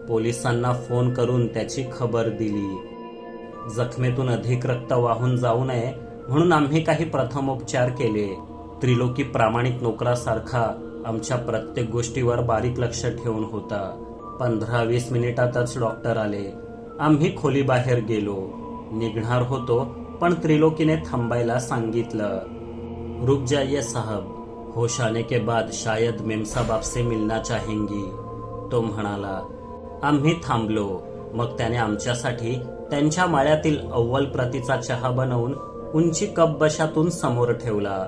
पोलिसांना फोन करून त्याची खबर दिली. जखमेतून अधिक रक्त वाहून जाऊ नये म्हणून आम्ही काही प्रथमोपचार केले. त्रिलोकी प्रामाणिक नोकरासारखा आमच्या प्रत्येक गोष्टीवर बारीक लक्ष ठेवून होता. 15-20 मिनिटातच डॉक्टर आले. आम्ही खोलीबाहेर गेलो. निघणार होतो पण त्रिलोकीने थांबायला सांगितलं. रुक जाइए साहब, होश आने के बाद शायद मेम साहब आपसे मिलना चाहेंगी, तो म्हणाला. आम्ही थांबलो. मग त्याने आमच्यासाठी त्यांच्या माळ्यातील अव्वल प्रतीचा चहा बनवून उंची कपबशातून समोर ठेवला.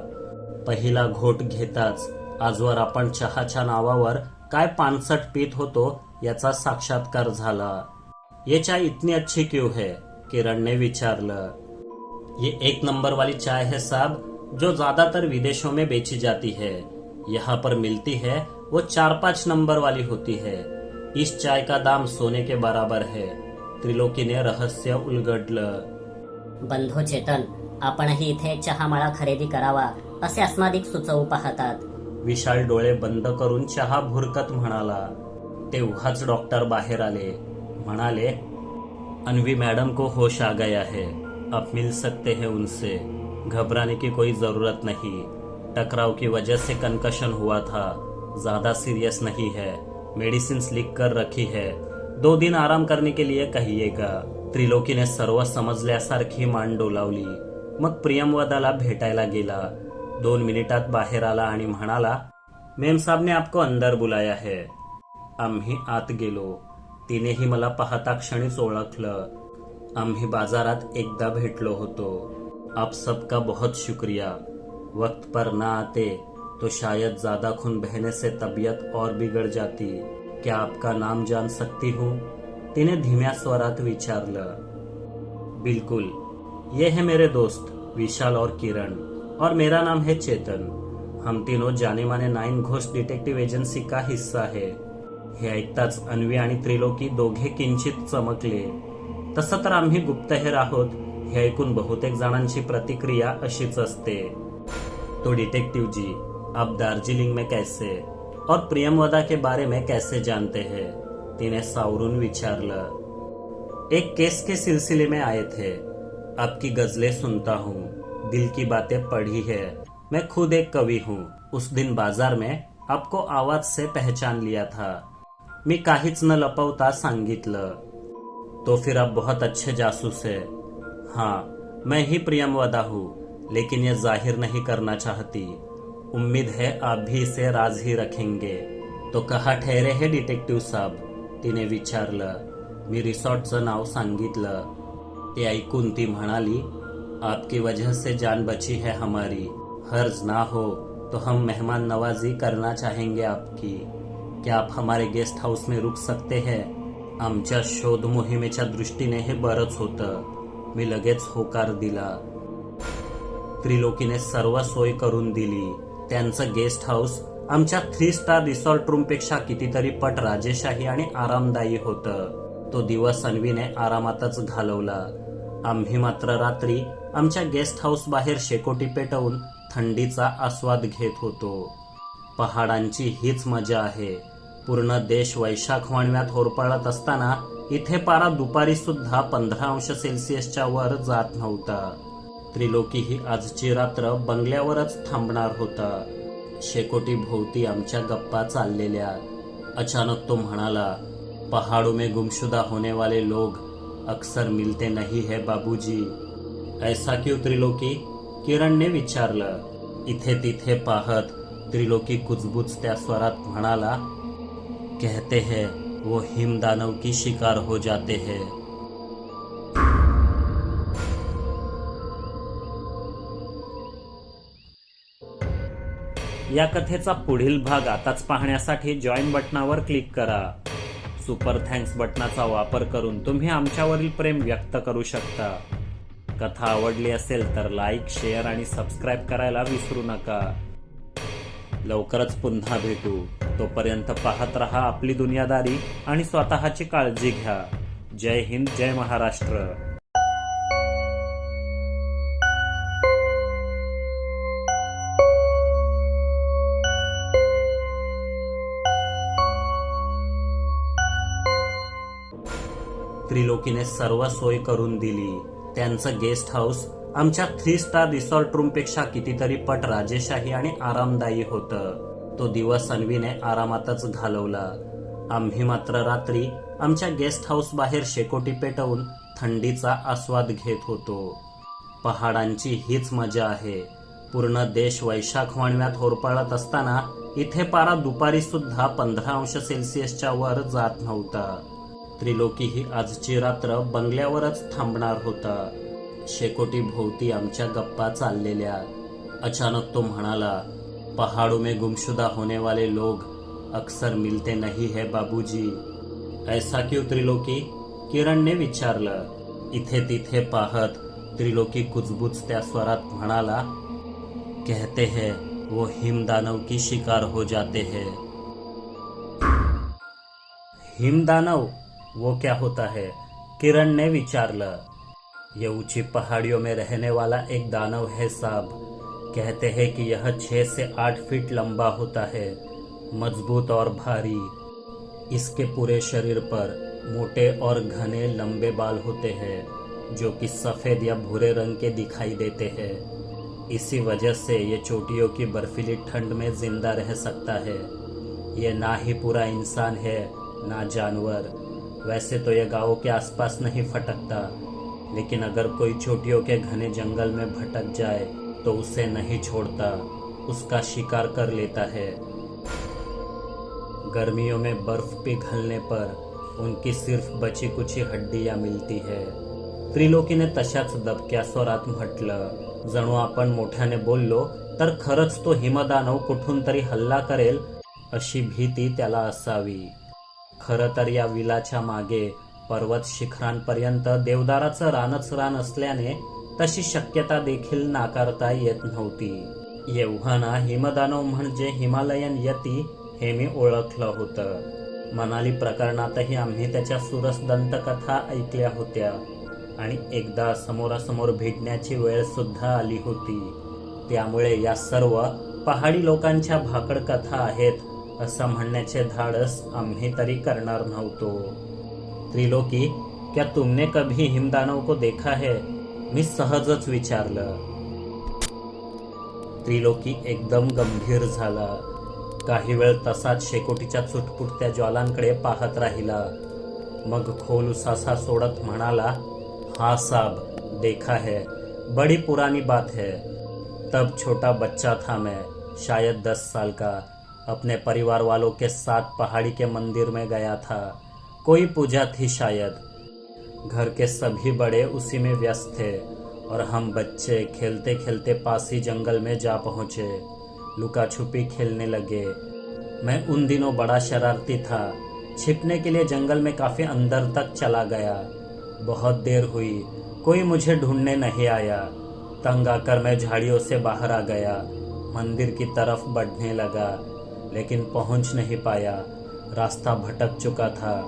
पहिला घोट घेताच आजवर आपण चहाच्या नावावर काय पानसट पीत होतो याचा साक्षात्कार झाला. ये चाय इतनी अच्छी क्यों है, किरण ने विचारलं. ये 1 नंबर वाली चाय है साहब, जो ज्यादातर विदेशों में बेची जाती है. यहाँ पर मिलती है वो 4-5 नंबर वाली होती है. इस चाय का दाम सोने के बराबर है. त्रिलोकीने रहस्य उलगडलं. बंधू चेतन, आपणही इथे एक चहामळा खरेदी करावा असे अस्मादिक सुचवू पाहतात. विशाल डोळे बंद करून चहा भुरकत म्हणाला. तेव्हाच डॉक्टर बाहेर आले. म्हणाले, अन्वी मैडम को होश आ गया है, आप मिल सकते हैं उनसे. घबराने की कोई जरूरत नहीं. टकराव की वजह से कंकशन हुआ था, ज्यादा सीरियस नहीं है. मेडिसिन लिख कर रखी है, 2 दिन आराम करने के लिए कहिएगा. त्रिलोकीने सर्व समजल्यासारखी मान डोलावली. मग प्रियमवदाला भेटायला गेला. 2 मिनिटात बाहेर आला आणि म्हणाला, मेम साहब ने आपको अंदर बुलाया है. आम्ही आत गेलो. तिनेही मला पाहता क्षणीच ओळखलं. आम्ही बाजारात एकदा भेटलो होतो. आप सबका बहुत शुक्रिया. वक्त पर ना आते तो शायद ज्यादा खून बहने से तबीयत और बिगड़ जाती. क्या आपका नाम जान सकती हूँ? तिने धीम्या स्वरात विचारलं. बिल्कुल. ये है मेरे दोस्त विशाल और किरण, और मेरा नाम है चेतन. हम तीनों जाने माने 9 घोष डिटेक्टिव्ह एजन्सी का हिस्सा है. हे ऐकताच अन्वी आणि त्रिलोकी दोघे किंचित चमकले. तसं तर आम्ही गुप्तहेर आहोत हे ऐकून बहुतेक जणांची प्रतिक्रिया अशीच असते. तो डिटेक्टिव जी, आप दार्जिलिंग में कैसे और प्रियमवदा के बारे में कैसे जानते हैं? तिने सावरून विचारलं. एक केस के सिलसिले में आए थे. आपकी गजलें सुनता हूँ, दिल की बातें पढ़ी है. मैं खुद एक कवि हूँ. उस दिन बाजार में आपको आवाज से पहचान लिया था. मी काहीच न लपवता सांगितलं. तो फिर आप बहुत अच्छे जासूस है. हाँ, मैं ही प्रियमवदा हूँ, लेकिन ये जाहिर नहीं करना चाहती. उम्मीद है आप भी इसे राज ही रखेंगे. तो कहाँ ठहरे है डिटेक्टिव्ह साहब? तिने विचारलं. मी रिसॉर्टचं नाव सांगितलं. ते ऐकून ती म्हणाली, आपकी वजह से जान बची है हमारी. हर्ज ना हो तो हम मेहमान नवाजी करना चाहेंगे आपकी. क्या आप हमारे गेस्ट हाऊस में रुक सकते हैं? आमच्या शोध मोहिमेच्या दृष्टीने हे बरंच होतं. मी लगेच होकार दिला. त्रिलोकीने सर्व सोय करून दिली. त्यांचं गेस्ट हाऊस आमच्या 3 स्टार रिसॉर्ट रूम पेक्षा कितीतरी पट राजेशाही आणि आरामदायी होतं. तो दिवस अन्वीने आरामातच घालवला. आम्ही मात्र रात्री आमच्या गेस्ट हाऊस बाहेर शेकोटी पेटवून थंडीचा आस्वाद घेत होतो. पहाडांची हीच मजा आहे. पूर्ण देश वैशाख वाणव्यात होरपळत असताना इथे पारा दुपारी सुद्धा 15 अंश सेल्सिअसच्या वर जात नव्हता. त्रिलोकी ही आजची रात्र बंगल्यावरच थांबणार होता. शेकोटी भोवती आमच्या गप्पा चाललेल्या. अचानक तो म्हणाला, पहाड़ों में गुमशुदा होने वाले लोग अक्सर मिलते नहीं है बाबूजी. ऐसा क्यों त्रिलोकी? किरणने विचारलं. इथे तिथे पाहत त्रिलोकी कुजबुजत्या स्वरात म्हणाला, कहते हैं वो हिमदानव की शिकार हो जाते हैं. या कथेचा पुढील भाग आताच पाहण्यासाठी जॉईन बटनावर क्लिक करा. सुपर थँक्स बटनाचा वापर करून तुम्ही आमच्यावरील प्रेम व्यक्त करू शकता. कथा आवडली असेल तर लाईक, शेअर आणि सबस्क्राईब करायला विसरू नका. लवकरच पुन्हा भेटू. तोपर्यंत पाहत रहा आपली दुनियादारी आणि स्वतःची काळजी घ्या. जय हिंद, जय महाराष्ट्र. त्रिलोकीने सर्व सोय करून दिली. त्यांचं गेस्ट हाऊस आमच्या 3 स्टार रिसॉर्ट रूम पेक्षा कितीतरी पट राजेशाही आणि आरामदायी होतं. तो दिवस अन्वीने आरामातच घालवला. आम्ही मात्र रात्री आमच्या गेस्ट हाऊस बाहेर शेकोटी पेटवून थंडीचा आस्वाद घेत होतो. पहाडांची हीच मजा आहे. पूर्ण देश वैशाख वाणव्यात होरपळत असताना इथे पारा दुपारी सुद्धा 15 अंश सेल्सिअसच्या वर जात नव्हता. त्रिलोकी ही आजची रात्र बंगल्यावरच थांबणार होता. शेकोटी भोवती आमच्या गप्पा चाललेल्या. अचानक तो म्हणाला, पहाड़ों में गुमशुदा होने वाले लोग अक्सर मिलते नहीं है बाबूजी. ऐसा क्यों त्रिलोकी? किरणने विचारलं. इथे तिथे पाहत त्रिलोकी कुजबुजत्या स्वरात म्हणाला, कहते हैं वो हिमदानव की शिकार हो जाते हैं. हिमदानव? वो क्या होता है? किरण ने विचारलं. ये ऊंची पहाड़ियों में रहने वाला एक दानव है साहब. कहते हैं कि यह 6 से 8 फीट लंबा होता है, मजबूत और भारी. इसके पूरे शरीर पर मोटे और घने लंबे बाल होते हैं जो कि सफ़ेद या भूरे रंग के दिखाई देते हैं. इसी वजह से ये चोटियों की बर्फीली ठंड में जिंदा रह सकता है. ये ना ही पूरा इंसान है ना जानवर. वैसे तो यह गांवों के आसपास नहीं फटकता, लेकिन अगर कोई चोटियों के घने जंगल में भटक जाए तो उसे नहीं छोड़ता, उसका शिकार कर लेता है। गर्मियों में बर्फ पिघलने पर उनकी सिर्फ बची कुची हड्डियां मिळती है। त्रिलोकीने तशाच दबक्या स्वरात म्हटलं, जणू आपण मोठ्याने बोललो तर खरंच तो हिमदानव कुठून तरी हल्ला करेल अशी भीती त्याला असावी। खरं तर या विलाच्या मागे पर्वत शिखरांपर्यंत देवदाराचं रानच रान असल्याने तशी शक्यता देखील नाकारता येत नव्हती। एव्हाना हिमदानव म्हणजे हिमालयन यती हे मी ओळखलं होतं। मनाली प्रकरणातही आम्ही त्याच्या सुरस दंतकथा ऐकल्या होत्या आणि एकदा समोरासमोर भेटण्याची वेळ सुद्धा आली होती। त्यामुळे या सर्व पहाडी लोकांच्या भाकड कथा आहेत असं म्हणण्याचे धाडस आम्ही तरी करणार नव्हतो। त्रिलोकी, क्या तुमने कभी हिमदानव को देखा है? मी सहजच विचारलं। त्रिलोकी एकदम गंभीर झाला। काही वेळ तसाच शेकोटीच्या चुटपुटत्या ज्वालांकडे पाहत राहिला। मग खोल उसासा सोडत म्हणाला, हाँ साहब, देखा है, बड़ी पुरानी बात है। तब छोटा बच्चा था मैं, शायद 10 साल का। अपने परिवार वालों के साथ पहाड़ी के मंदिर में गया था। कोई पूजा थी शायद। घर के सभी बड़े उसी में व्यस्त थे और हम बच्चे खेलते खेलते पास ही जंगल में जा पहुंचे। लुका छुपी खेलने लगे। मैं उन दिनों बड़ा शरारती था। छिपने के लिए जंगल में काफी अंदर तक चला गया। बहुत देर हुई, कोई मुझे ढूंढने नहीं आया। तंग आकर मैं झाड़ियों से बाहर आ गया। मंदिर की तरफ बढ़ने लगा, लेकिन पहुंच नहीं पाया। रास्ता भटक चुका था।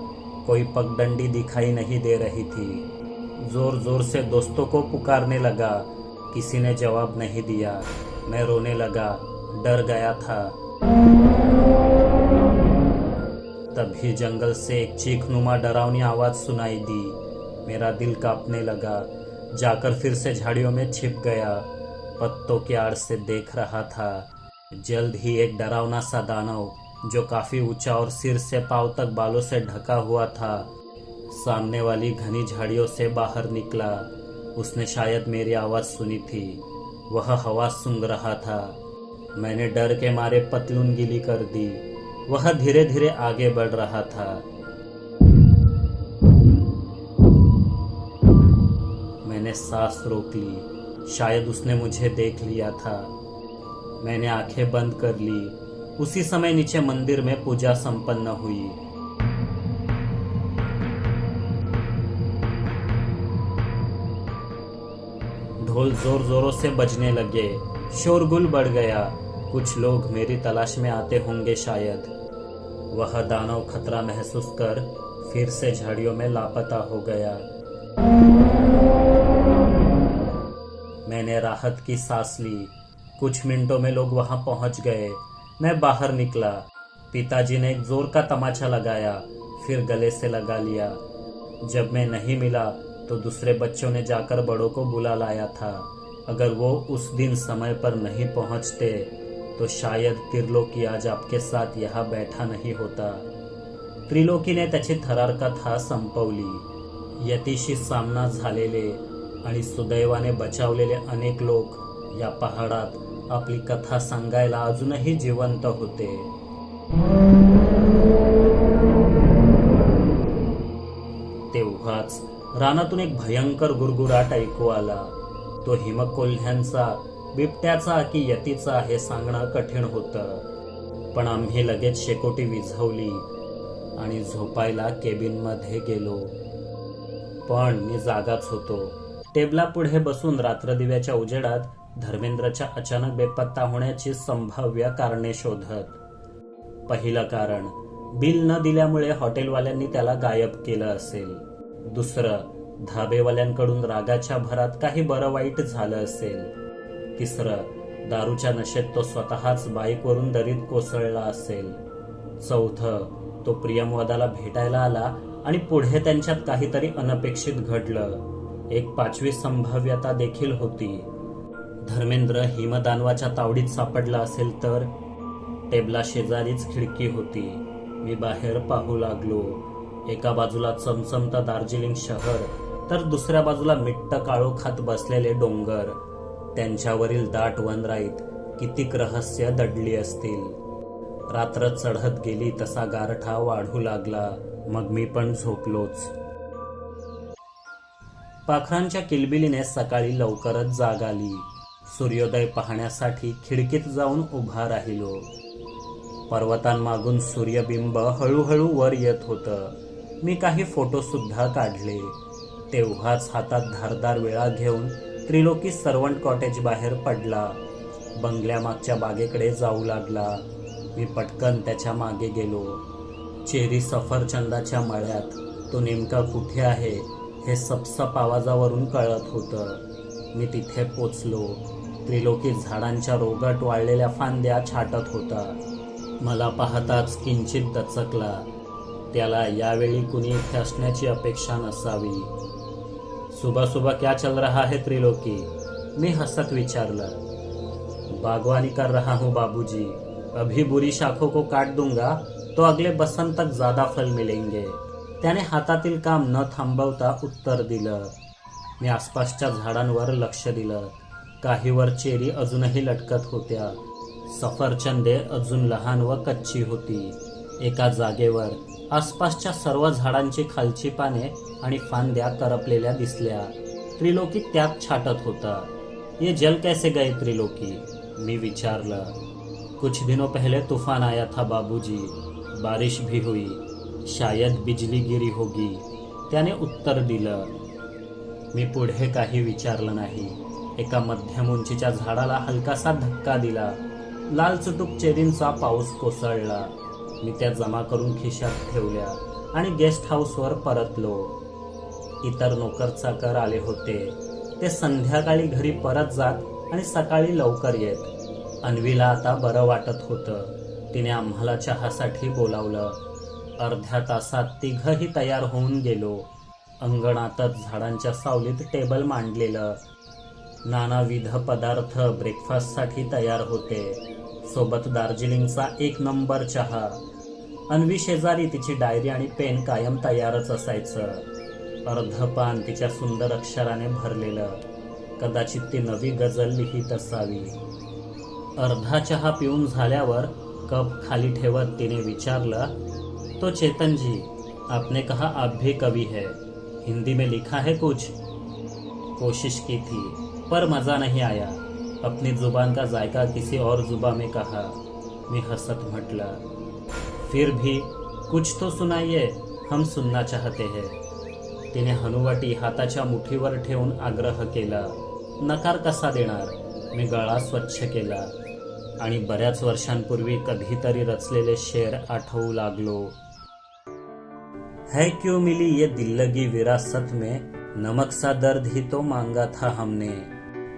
कोई पगडंडी दिखाई नहीं दे रही थी। जोर जोर से दोस्तों को पुकारने लगा, किसी ने जवाब नहीं दिया। मैं रोने लगा, डर गया था। तभी जंगल से एक चीखनुमा डरावनी आवाज सुनाई दी। मेरा दिल कांपने लगा। जाकर फिर से झाड़ियों में छिप गया। पत्तों की आड़ से देख रहा था। जल्द ही एक डरावना सा दानव, जो काफी ऊंचा और सिर से पांव तक बालों से ढका हुआ था, सामने वाली घनी झाड़ियों से बाहर निकला। उसने शायद मेरी आवाज सुनी थी। वह हवा सूंघ रहा था। मैंने डर के मारे पतलून गीली कर दी। वह धीरे धीरे आगे बढ़ रहा था। मैंने सांस रोक ली। शायद उसने मुझे देख लिया था। मैंने आंखें बंद कर ली। उसी समय नीचे मंदिर में पूजा संपन्न हुई। ढोल जोर जोरों से बजने लगे। शोरगुल बढ़ गया। कुछ लोग मेरी तलाश में आते होंगे शायद। वह दानव खतरा महसूस कर फिर से झाड़ियों में लापता हो गया। मैंने राहत की सांस ली। कुछ मिनटों में लोग वहां पहुंच गए। मैं बाहर निकला। पिताजी ने एक जोर का तमाचा लगाया, फिर गले से लगा लिया। जब मैं नहीं मिला तो दूसरे बच्चों ने जाकर बड़ों को बुला लाया था। अगर वो उस दिन समय पर नहीं पहुंचते तो शायद त्रिलोकी आज आपके साथ यहाँ बैठा नाही होता। त्रिलोकीने त्याची थरार कथा संपवली। यतीशी सामना झालेले आणि सुदैवाने बचावलेले अनेक लोक या पहाडात आपली कथा सांगायला अजूनही जिवंत होते। तेव्हाच रानातून एक भयंकर गुरगुराट ऐकू आला। तो हिमकोल्ह्यांचा, बिबट्याचा की यतीचा हे सांगणं कठीण होतं, पण आम्ही लगेच शेकोटी विझवली आणि झोपायला केबिनमध्ये गेलो। पण मी जागाच होतो, टेबलापुढे बसून रात्रदिव्याच्या उजेडात धर्मेंद्रच्या अचानक बेपत्ता होण्याची संभाव्य कारणे शोधत। पहिलं कारण, बिल न दिल्यामुळे हॉटेलवाल्यांनी त्याला गायब केलं असेल। दुसरं, धाबेवाल्यांकडून रागाच्या भरात काही बरं वाईट झालं असेल। तिसरं, दारूच्या नशेत तो स्वतःच बाईकवरून दरीत कोसळला असेल। चौथं, तो प्रियमवदाला भेटायला आला आणि पुढे त्यांच्यात काहीतरी अनपेक्षित घडलं। एक पाचवी संभाव्यता देखील होती, धर्मेंद्र हिमदानवाच्या तावडीत सापडला असेल तर। टेबला शेजारीच खिडकी होती। मी बाहेर पाहू लागलो। एका बाजूला चमचमतं दार्जिलिंग शहर, तर दुसऱ्या बाजूला मिट्ट काळोखात बसलेले डोंगर. त्यांच्यावरील दाट वनराईत कितीक रहस्य दडली असतील. रात्र चढत गेली तसा गारठा वाढू लागला. मग मी पण झोपलोच. पाखरांच्या किलबिलीने सकाळी लवकरच जाग आली. सूर्योदय पाहण्यासाठी खिडकीत जाऊन उभा राहिलो. पर्वतांमागून सूर्यबिंब हळूहळू वर येत होतं. मी काही फोटो सुद्धा काढले. तेव्हाच हातात धारदार विळा घेऊन त्रिलोकी सर्वंट कॉटेज बाहेर पडला. बंगल्यामागच्या बागेकडे जाऊ लागला. मी पटकन त्याच्या मागे गेलो. चेरी सफरचंदाच्या मळ्यात. तो नेमका कुठे आहे हे सपसप आवाजावरून कळत होतं. मी तिथे पोचलो. त्रिलोकी झाडांच्या रोगट वाळलेल्या फांद्या छाटत होता. मला पाहताच किंचित दचकला. त्याला यावेळी कुणी इथे असण्याची अपेक्षा नसावी. सुबह सुबह क्या चल रहा है त्रिलोकी? मी हसत विचारलं. बागवानी कर रहा हूँ बाबूजी. अभी बुरी शाखों को काट दूंगा तो अगले बसंत तक ज्यादा फल मिलेंगे. त्याने हातातील काम न थांबवता उत्तर दिलं. मी आसपासच्या झाडांवर लक्ष दिलं. काहीवर चेरी अजूनही लटकत होत्या. सफरचंदे अजून लहान व कच्ची होती. एका जागेवर आसपासच्या सर्व झाडांची खालची पाने आणि फांद्या करपलेल्या दिसल्या. त्रिलोकी त्यात छाटत होता. ये जल कैसे गए त्रिलोकी? मी विचारलं. कुछ दिनों पहले तूफान आया था बाबूजी. बारिश भी हुई. शायद बिजली गिरी होगी. त्याने उत्तर दिलं. मी पुढे काही विचारलं नाही. एका मध्यम उंचीच्या झाडाला हलकासा धक्का दिला. लाल चुटूक चेरींचा पाऊस कोसळला. मी त्या जमा करून खिशात ठेवल्या आणि गेस्ट हाऊसवर परतलो. इतर नोकर चाकर आले होते. ते संध्याकाळी घरी परत जात आणि सकाळी लवकर येत. अन्वीला आता बरं वाटत होतं. तिने आम्हाला चहासाठी बोलावलं. अर्ध्या तासात तिघही तयार होऊन गेलो. अंगणातच झाडांच्या सावलीत टेबल मांडलेलं. नानाविध पदार्थ ब्रेकफास्टसाठी तयार होते. सोबत दार्जिलिंगचा 1 नंबर चहा. अन्वी शेजारी तिची डायरी आणि पेन कायम तयारच असायचं. अर्ध पान तिच्या सुंदर अक्षराने भरलेलं. कदाचित ती नवी गझल लिहित असावी. अर्धा चहा पिऊन झाल्यावर कप खाली ठेवत तिने विचारलं. तो चेतन जी, आपने कहा आप भी कवि है. हिंदी में लिखा है कुछ? कोशिश की थी पर मज़ा नहीं आया. अपनी जुबान का जायका किसी और जुबा में कहा. मी हसत म्हटलं. फिर भी कुछ तो सुनाइए, हम सुनना चाहते हैं. तिने हनुवटी हाताच्या मुठीवर ठेवून आग्रह केला. नकार कसा देणार? मी गळा स्वच्छ केला आणि बऱ्याच वर्षांपूर्वी कधीतरी रचलेले शेर आठवू लागलो. है क्यों मिली ये दिल लगी विरासत में, नमक सा दर्द ही तो मांगा था हमने.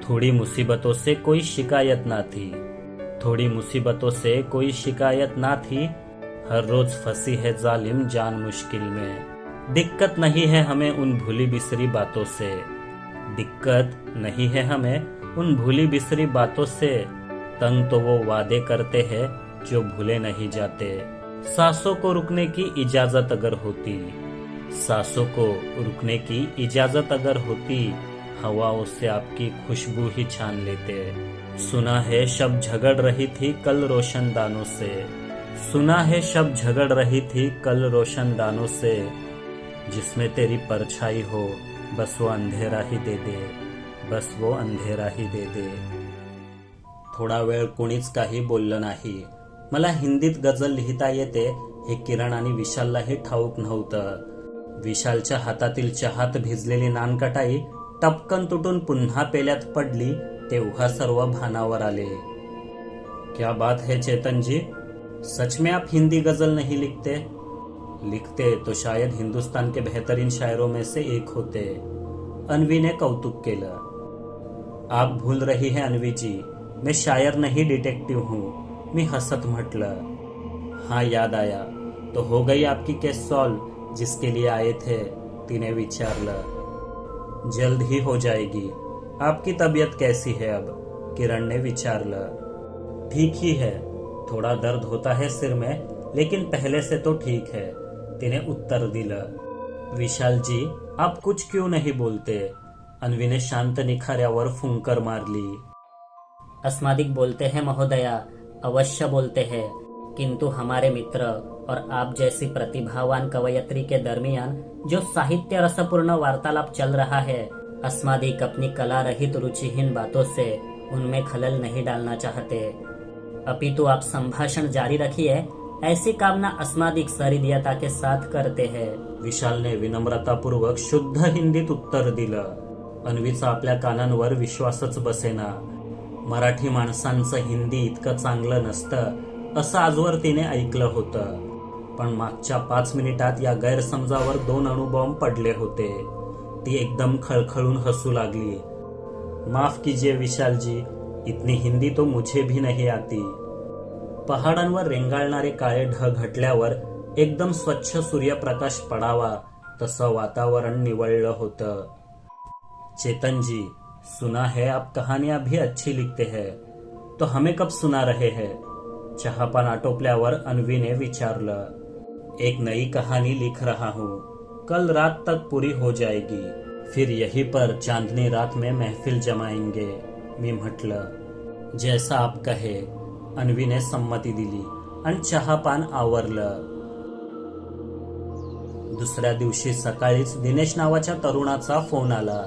थोड़ी मुसीबतों से कोई शिकायत ना थी. थोड़ी मुसीबतों से कोई शिकायत ना थी. हर रोज फंसी है जालिम जान मुश्किल में. दिक्कत नहीं है हमें उन भूली बिसरी बातों से. दिक्कत नहीं है हमें उन भूली बिसरी बातों से. तंग तो वो वादे करते हैं जो भूले नहीं जाते. सांसों को रुकने की इजाजत अगर होती. सांसों को रुकने की इजाजत अगर होती. हवाओं से आपकी खुशबू ही छान लेते. सुना है शब झगड़ रही थी कल रोशनदानों से. सुना है शब झगड़ रही थी कल रोशनदानों से. जिसमें तेरी परछाई हो बस वो अंधेरा ही दे दे. बस वो अंधेरा ही दे दे. थोडा वेळ कोणीच काही बोललं नाही. मला हिंदीत गझल लिहिता येते हे किरण आणि विशाललाही ठाऊक नव्हतं. विशालच्या हातातील चहात भिजलेली नानकटाई टपकन तुटून पुन्हा पेल्यात पडली तेव्हा सर्व भानावर आले. क्या बात है चेतन जी, सच में आप हिंदी गजल नहीं लिखते? लिखते तो शायद हिंदुस्तान के बेहतरीन शायरों में से एक होते. अन्वी ने कौतुक केलं. आप भूल रही हैं अन्वी जी, मैं शायर नहीं डिटेक्टिव हूँ. मी हसत म्हटलं. हाँ याद आया. तो हो गई आपकी केस सॉल्व जिसके लिए आए थे? तिने विचारलं. जल्द ही हो जाएगी. आपकी तबीयत कैसी है अब? किरण ने विचारलं. ठीक ही है. थोड़ा दर्द होता है सिर में लेकिन पहले से तो ठीक है. तिने उत्तर दिलं. विशालजी, आप कुछ क्यों नहीं बोलते? अन्वीने शांत निखाऱ्यावर फुंकर मारली. अस्मादिक बोलते हैं महोदया, अवश्य बोलते हैं, किंतु हमारे मित्र और आप जैसी प्रतिभावान कवयत्री के दरमियान जो साहित्य रसपूर्ण वार्तालाप चल रहा है, अस्मादिक अपनी कला रहित रुचिहीन बातों से उनमें खलल नहीं डालना चाहते. अपितु आप संभाषण जारी रखिए, ऐसी कामना अस्मादिक सहृदयता के साथ करते हैं. विशालने विनम्रतापूर्वक शुद्ध हिंदीत उत्तर दिलं. अन्वीचा आपल्या कानांवर विश्वासच बसेना. मराठी माणसांचं हिंदी इतकं चांगलं नसतं असं आजवर तिने ऐकलं होतं. पण मागच्या 5 मिनिटात या गैरसमजावर 2 अणुबॉम्ब पडले होते. ती एकदम खळखळून हसू लागली. माफ कीजिए विशाल जी, इतनी हिंदी तो मुझे भी नहीं आती. पहाडांवर रेंगाळणारे काळे ढग हटल्यावर एकदम स्वच्छ सूर्यप्रकाश पडावा तसं वातावरण निवळलं होतं. चेतन जी, सुना है आप कहानियां भी अच्छी लिखते हैं, तो हमें कब सुना रहे हैं? चहापान आटोपल्यावर अन्वीने विचारलं. एक नई कहानी लिख रहा हूँ, कल रात तक पूरी हो जाएगी. फिर यहीं पर चांदनी रात में महफिल जमाएंगे. मी म्हटलं. जैसा आप कहे. अन्वीने संमती दिली आणि चहापान आवरलं. दुसऱ्या दिवशी सकाळीच दिनेश नावाच्या तरुणाचा फोन आला.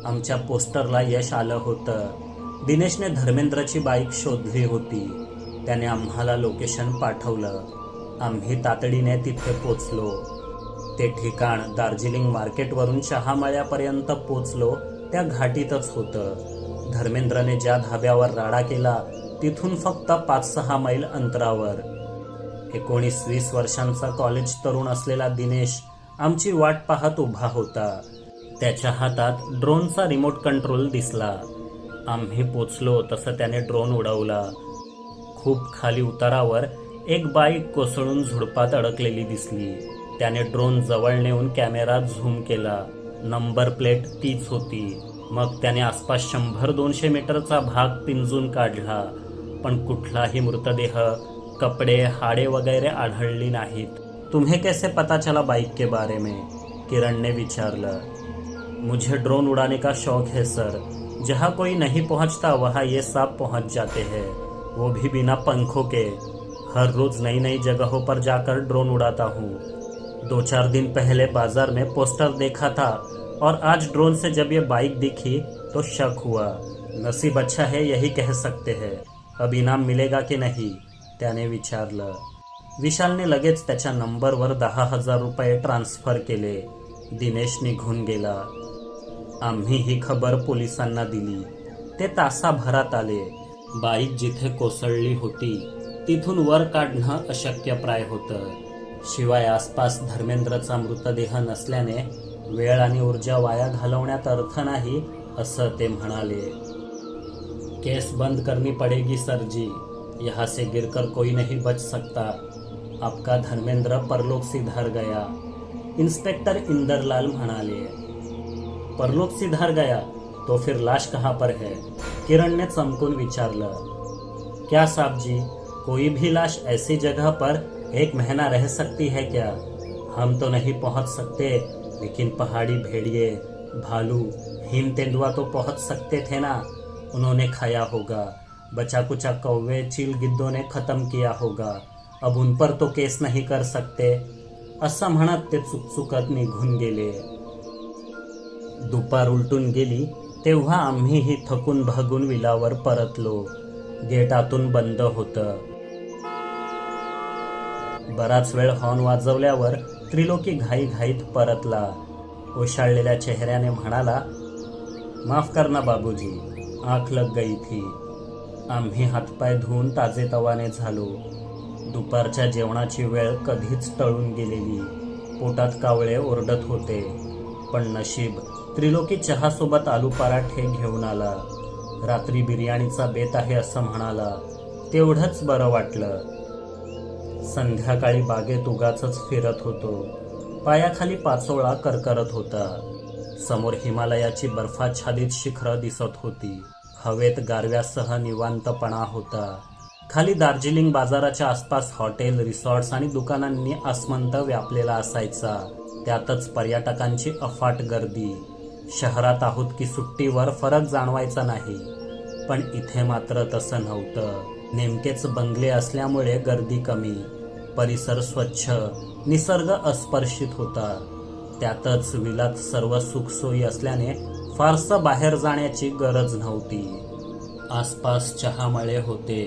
आमच्या पोस्टरला यश आलं होतं. दिनेशने धर्मेंद्रची बाईक शोधली होती. त्याने आम्हाला लोकेशन पाठवलं. आम्ही तातडीने तिथे पोचलो. ते ठिकाण दार्जिलिंग मार्केटवरून चहामळ्यापर्यंत पोचलो त्या घाटीतच होतं. धर्मेंद्रने ज्या धाब्यावर राडा केला तिथून फक्त 5-6 मैल अंतरावर. 19-20 वर्षांचा कॉलेज तरुण असलेला दिनेश आमची वाट पाहत उभा होता. त्याच्या हातात ड्रोनचा रिमोट कंट्रोल दिसला. आम्ही पोचलो तसं त्याने ड्रोन उडवला. खूप खाली उतारावर एक बाईक कोसळून झुडपात अडकलेली दिसली. त्याने ड्रोन जवळ नेऊन कॅमेरा झूम केला. नंबर प्लेट तीच होती. मग त्याने आसपास 100-200 मीटरचा भाग पिंजून काढला, पण कुठलाही मृतदेह, कपडे, हाडे वगैरे आढळली नाहीत. तुम्हें कैसे पता चला बाइक के बारे में? किरण ने विचारलं. मुझे ड्रोन उड़ाने का शौक है सर. जहाँ कोई नहीं पहुँचता वहाँ ये सांप पहुँच जाते हैं, वो भी बिना पंखों के. हर रोज नई नई जगहों पर जाकर ड्रोन उड़ाता हूँ. 2-4 दिन पहले बाजार में पोस्टर देखा था और आज ड्रोन से जब ये बाइक दिखी तो शक हुआ. नसीब अच्छा है यही कह सकते हैं. अब इनाम मिलेगा की नहीं? त्याने विचारलं. विशालने लगेच त्याच्या नंबरवर 10,000 रुपये ट्रान्सफर केले. दिनेश निघून गेला. आम्ही ही खबर पोलिसांना दिली. ते तासाभरात आले. बाईक जिथे कोसळली होती तिथून वर काढणं अशक्यप्राय होतं. शिवाय आसपास धर्मेंद्रचा मृतदेह नसल्याने वेळ आणि ऊर्जा वाया घालवण्यात अर्थ नाही असं ते म्हणाले. केस बंद करनी पड़ेगी सर जी, यहाँ से गिरकर कोई नहीं बच सकता. आपका धर्मेंद्र परलोक सिधार गया. इंस्पेक्टर इंदरलाल म्हणाले. परलोक सिधार गया तो फिर लाश कहाँ पर है? किरण ने चमकून विचारलं. क्या साहब जी, कोई भी लाश ऐसी जगह पर 1 महीना रह सकती है क्या? हम तो नहीं पहुंच सकते, लेकिन पहाड़ी भेड़िए, भालू, हिम तेंदुआ तो पहुंच सकते थे ना. उन्होंने खाया होगा. बचा कुचा कौवे, चील गिद्धों ने खत्म किया होगा. अब उन पर तो केस नहीं कर सकते. असं म्हणत ते चुकचुकत निघून गेले. दुपार उलटून गेली तेव्हा आम्हीही थकून भागून विलावर परतलो. गेट आतून बंद होतं. बराच वेळ हॉर्न वाजवल्यावर त्रिलोकी घाईघाईत परतला. ओशाळलेल्या चेहऱ्याने म्हणाला, माफ करना बाबूजी, आँख लग गई थी. आम्ही हातपाय धुवून ताजेतवाने झालो. दुपारच्या जेवणाची वेळ कधीच टळून गेलेली. पोटात कावळे ओरडत होते. पण नशीब त्रिलोकी चहासोबत आलू पराठे घेऊन आला. रात्री बिर्याणीचा बेत आहे असं म्हणाला. तेवढंच बरं वाटलं. संध्याकाळी बागेत उगाचच फिरत होतो. पायाखाली पाचोळा करकरत होता. समोर हिमालयाची बर्फाच्छादित शिखरं दिसत होती. हवेत गारव्यासह निवांतपणा होता. खाली दार्जिलिंग बाजाराच्या आसपास हॉटेल, रिसॉर्ट्स आणि दुकानांनी आसमंत व्यापलेला असायचा. त्यातच पर्यटकांची अफाट गर्दी. शहरात आहोत की सुट्टीवर फरक जाणवायचा नाही. पण इथे मात्र तसं नव्हतं. नेमकेच बंगले असल्यामुळे गर्दी कमी, परिसर स्वच्छ, निसर्ग अस्पर्शित होता. त्यातच विलात सर्व सुखसोयी असल्याने फारसं बाहेर जाण्याची गरज नव्हती. आसपास चहामळे होते,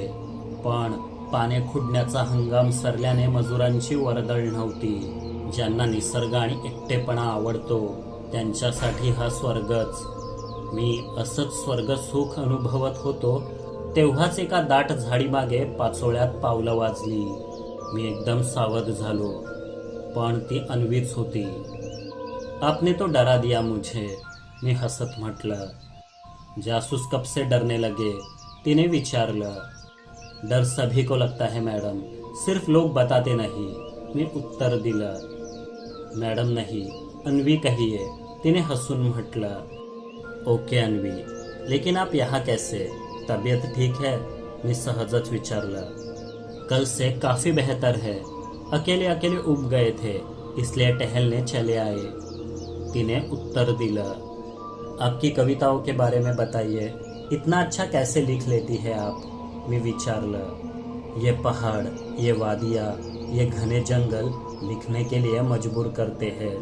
पण पाने खुडण्याचा हंगाम सरल्याने मजुरांची वर्दळ नव्हती. ज्यांना निसर्ग आणि एकटेपणा आवडतो त्यांच्यासाठी हा स्वर्गच. मी असंच स्वर्ग सुख अनुभवत होतो तेव्हाच एका दाट झाडीमागे पाचोळ्यात पावलं वाजली. मी एकदम सावध झालो, पण ती अन्वीच होती. आपने तो डरा दिया मुझे, मी हसत म्हटलं. जासूस कब से डरने लगे, तिने विचारलं. डर सभी को लगता है मैडम, सिर्फ लोग बताते नहीं, मी उत्तर दिलं. मॅडम नहीं, अन्वी कहिए, तिने हसून म्हटलं. ओके अन्वी, लेकिन आप यहाँ कैसे, तबीयत ठीक है, मी सहजच विचारलं. कल से काफी बेहतर है, अकेले अकेले उब गए थे इसलिए टहलने चले आए, तिने उत्तर दिलं. आपकी कविताओं के बारे में बताइए, इतना अच्छा कैसे लिख लेती है आप, मी विचारलं. ये पहाड़, ये वादियाँ, ये घने जंगल लिखने के लिए मजबूर करते हैं,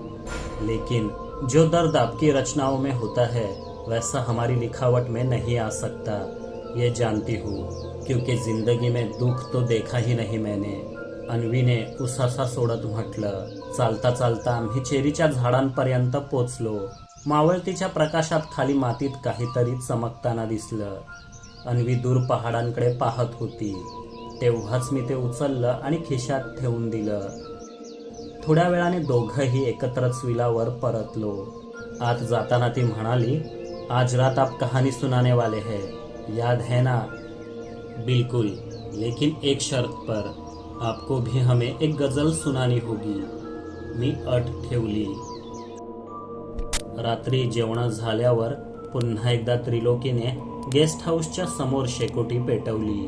लेकिन जो दर्द आपकी रचनाओं में होता है वैसा हमारी लिखावट में नहीं आ सकता, ये जानती हूँ, क्योंकि जिंदगी में दुख तो देखा ही नहीं मैंने, अन्वीने उसासा सोडत म्हटलं. चालता चालता आम्ही चेरीच्या झाडांपर्यंत पोचलो. मावळतीच्या प्रकाशात खाली मातीत काहीतरी चमकताना दिसलं. अन्वी दूर पहाडांकडे पाहत होती. तेव्हाच मी ते उचललं आणि खिशात ठेवून दिलं. थोड्या वेळाने दोघंही एकत्रच विलावर परतलो. आत जाताना ती म्हणाली, आज रात आप कहानी सुनाने वाले हैं, याद है ना? बिल्कुल, लेकिन एक शर्त पर, आपको भी हमें एक गजल सुनानी होगी, मी अट ठेवली. रात्री जेवण झाल्यावर पुन्हा एकदा त्रिलोकीने गेस्ट हाऊसच्या समोर शेकोटी पेटवली.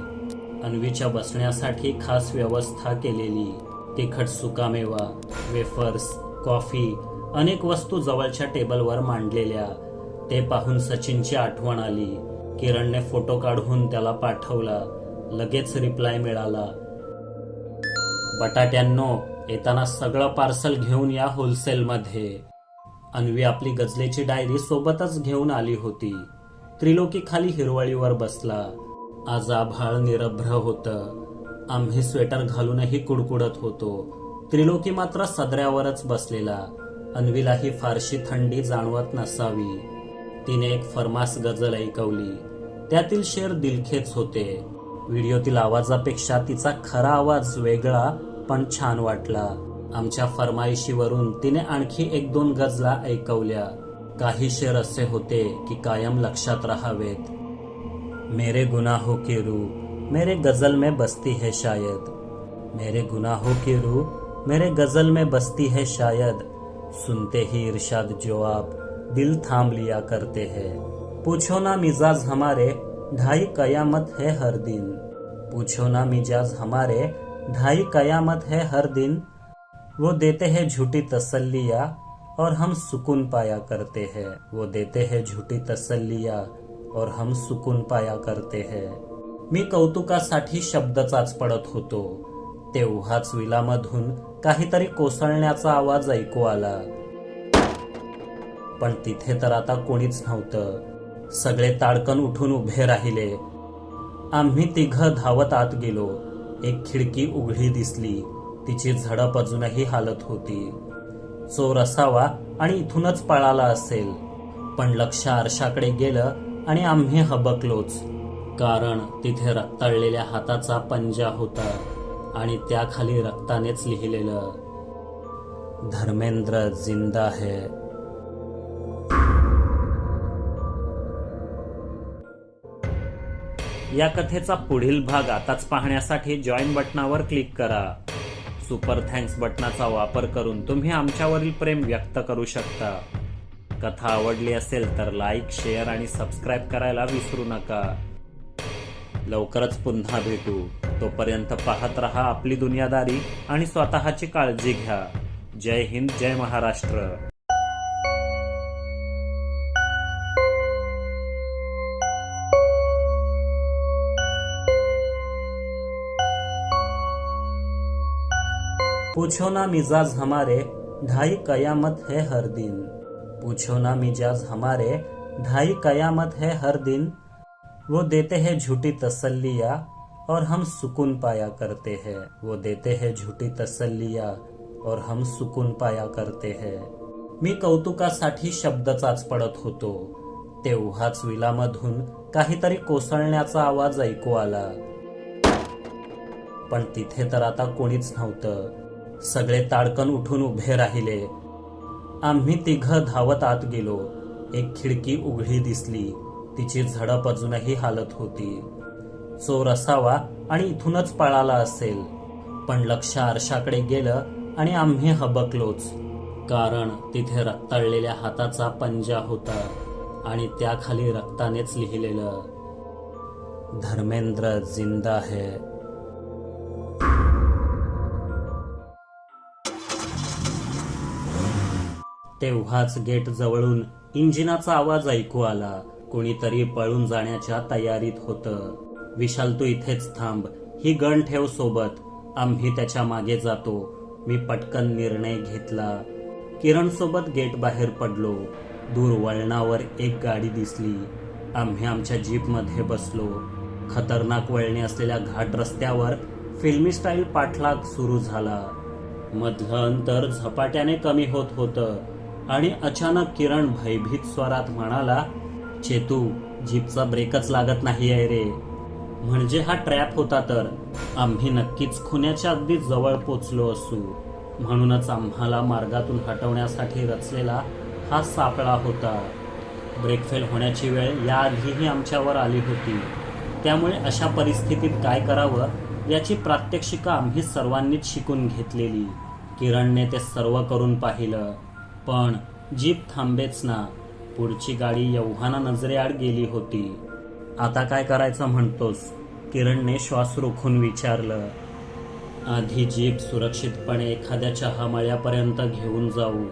अन्वीच्या बसण्यासाठी खास व्यवस्था केलेली. तिखट सुकामेवा, वेफर्स, कॉफी, अनेक वस्तू जवळच्या टेबलवर मांडलेल्या. ते पाहून सचिनची आठवण आली. किरणने फोटो काढून त्याला पाठवला. लगेच रिप्लाय मिळाला. बटाट्यांनो, येताना सगळं पार्सल घेऊन या होलसेलमध्ये. अन्वी आपली गजलेची डायरी सोबतच घेऊन आली होती. त्रिलोकी खाली हिरवळीवर बसला. आज आभाळ निरभ्र होतं. आम्ही स्वेटर घालूनही कुडकुडत होतो. त्रिलोकी मात्र सदऱ्यावरच बसलेला. अन्वीलाही फारशी थंडी जाणवत नसावी. तिने एक फरमास गजल ऐकवली. त्यातील शेर दिलखेच होते. व्हिडिओतील आवाजापेक्षा तिचा खरा आवाज वेगळा पण छान वाटला. आमच्या फरमाईशीवरून तिने आणखी 1-2 गजला ऐकवल्या. काही शेर असे होते की कायम लक्षात राहावेत. मेरे गुनाहों की रूह मेरे गजल में बसती है शायद, मेरे गुनाहों की रूह मेरे गजल में बसती है शायद, सुनते ही इरशाद जो आप दिल थाम लिया करते हैं. पूछो ना मिजाज हमारे ढाई कयामत है हर दिन, पूछो ना मिजाज हमारे ढाई कयामत है हर दिन, वो देते हैं झूठी तसल्लियाँ और हम सुकून पाया करते हैं, वो देते हैं झूठी तसल्लियाँ और हम सुकून पाया करते हैं. मी कौतुकासाठी शब्द चाचपडत होतो. तेव्हाच विलामधून काहीतरी कोसळण्याचा आवाज ऐकू आला. पण तिथे तर आता कोणीच नव्हतं. सगळे ताडकन उठून उभे राहिले. आम्ही तिघं धावत आत गेलो. एक खिडकी उघडी दिसली. तिची झडप अजूनही हालत होती. चोर असावा आणि इथूनच पळाला असेल. पण लक्ष आरशाकडे गेलं आणि आम्ही हबकलोच. कारण तिथे रक्ताळलेल्या हाताचा पंजा होता आणि त्याखाली रक्तानेच लिहिलेलं, धर्मेंद्र जिंदा है. या कथेचा पुढील भाग आताच पाहण्यासाठी जॉईन बटनावर क्लिक करा. सुपर थँक्स बटनाचा वापर करून तुम्ही आमच्यावरील प्रेम व्यक्त करू शकता. कथा आवडली असेल तर लाईक, शेअर आणि सबस्क्राईब करायला विसरू नका. लवकरच पुन्हा भेटू. तोपर्यंत पाहत रहा आपली दुनियादारी आणि स्वतःची काळजी घ्या. जय हिंद, जय महाराष्ट्र. पूछो ना मिजाज हमारे, ढाई कयामत है हर दिन. पूछो ना मिजाज हमारे, ढाई कयामत है हर दिन. वो देते हैं झूठी तसल्लियाँ और हम सुकून पाया करते हैं. वो देते हैं झूठी तसल्लियाँ और हम सुकून पाया करते हैं. मी कौतुकासाठी शब्द चाचपडत होतो, तेव्हाच विलामधून काहीतरी कोसळण्याचा आवाज ऐकू आला. पण तिथे तर आता कोणीच नव्हतं. सगळे ताडकन उठून उभे राहिले. आम्ही तिघं धावत आत गेलो. एक खिडकी उघडी दिसली. तिची झडप अजूनही हालत होती. चोर असावा आणि इथूनच पळाला असेल. पण लक्ष आरशाकडे गेलं आणि आम्ही हबकलोच, कारण तिथे रक्ताळलेल्या हाताचा पंजा होता आणि त्याखाली रक्तानेच लिहिलेलं, धर्मेंद्र जिंदा है. तेव्हाच गेट जवळून इंजिनाचा आवाज ऐकू आला. कोणीतरी पळून जाण्याच्या तयारीत होतं. विशाल, तू इथेच थांब, ही गन ठेव सोबत, आम्ही त्याच्या मागे जातो. मी पटकन निर्णय घेतला. किरण सोबत गेट बाहेर पडलो. दूर वळणावर एक गाडी दिसली. आम्ही आमच्या जीपमध्ये बसलो. खतरनाक वळणे असलेल्या घाट रस्त्यावर फिल्मी स्टाईल पाठलाग सुरू झाला. मधलं अंतर झपाट्याने कमी होत होतं आणि अचानक किरण भयभीत स्वरात म्हणाला, चेतू, जीपचा ब्रेकच लागत नाहीये रे. म्हणजे हा ट्रॅप होता तर आम्ही नक्कीच खुन्याच्या अगदी जवळ पोचलो असू. म्हणूनच आम्हाला मार्गातून हटवण्यासाठी रचलेला हा सापळा होता. ब्रेक फेल होण्याची वेळ याआधीही आमच्यावर आली होती. त्यामुळे अशा परिस्थितीत काय करावं याची प्रात्यक्षिकं आम्ही सर्वांनीच शिकून घेतलेली. किरणने ते सर्व करून पाहिलं, पण जीप थांबेच ना. पुढची गाडी एव्हाना नजरेआड गेली होती. आता काय करायचं म्हणतोस? किरणने श्वास रोखून विचारलं. आधी जीप सुरक्षितपणे एखाद्या चहामळ्यापर्यंत घेऊन जाऊ,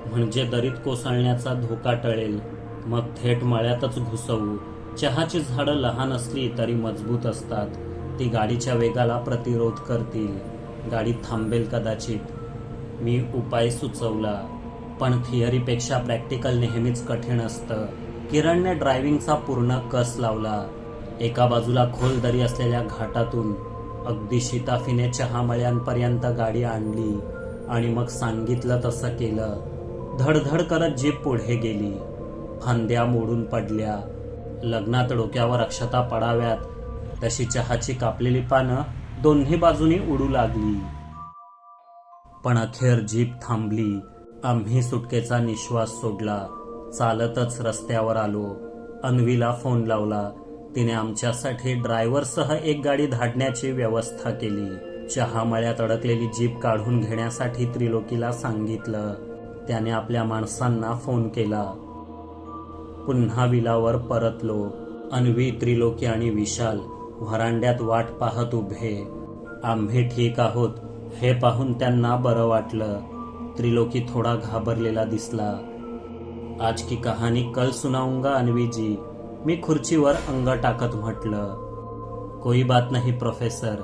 म्हणजे दरीत कोसळण्याचा धोका टळेल. मग थेट मळ्यातच घुसवू. चहाची झाडं लहान असली तरी मजबूत असतात. ती गाडीच्या वेगाला प्रतिरोध करतील. गाडी थांबेल कदाचित. मी उपाय सुचवला, पण थिअरीपेक्षा प्रॅक्टिकल नेहमीच कठीण असतं. किरणने ड्रायव्हिंगचा पूर्ण कस लावला. एका बाजूला खोल दरी असलेल्या घाटातून अगदी शिताफीने चहामळ्यांपर्यंत गाडी आणली आणि मग सांगितलं तसं केलं. धडधड करत जीप पुढे गेली. फांद्या मोडून पडल्या. लग्नात डोक्यावर अक्षता पडाव्यात तशी चहाची कापलेली पानं दोन्ही बाजूनी उडू लागली. पण अखेर जीप थांबली. आम्ही सुटकेचा निश्वास सोडला. चालतच रस्त्यावर आलो. अन्वीला फोन लावला. तिने आमच्यासाठी ड्रायव्हरसह एक गाडी धाडण्याची व्यवस्था केली. चहामळ्यात अडकलेली जीप काढून घेण्यासाठी त्रिलोकीला सांगितलं. त्याने आपल्या माणसांना फोन केला. पुन्हा विलावर परतलो. अन्वी, त्रिलोकी आणि विशाल व्हरांड्यात वाट पाहत उभे. आम्ही ठीक आहोत हे पाहून त्यांना बरं वाटलं. त्रिलोकी थोडा घाबरलेला दिसला. आज की कहानी कल सुनाऊंगा अन्वी जी, मी खुर्चीवर अंग टाकत म्हटलं. कोई बात नहीं प्रोफेसर,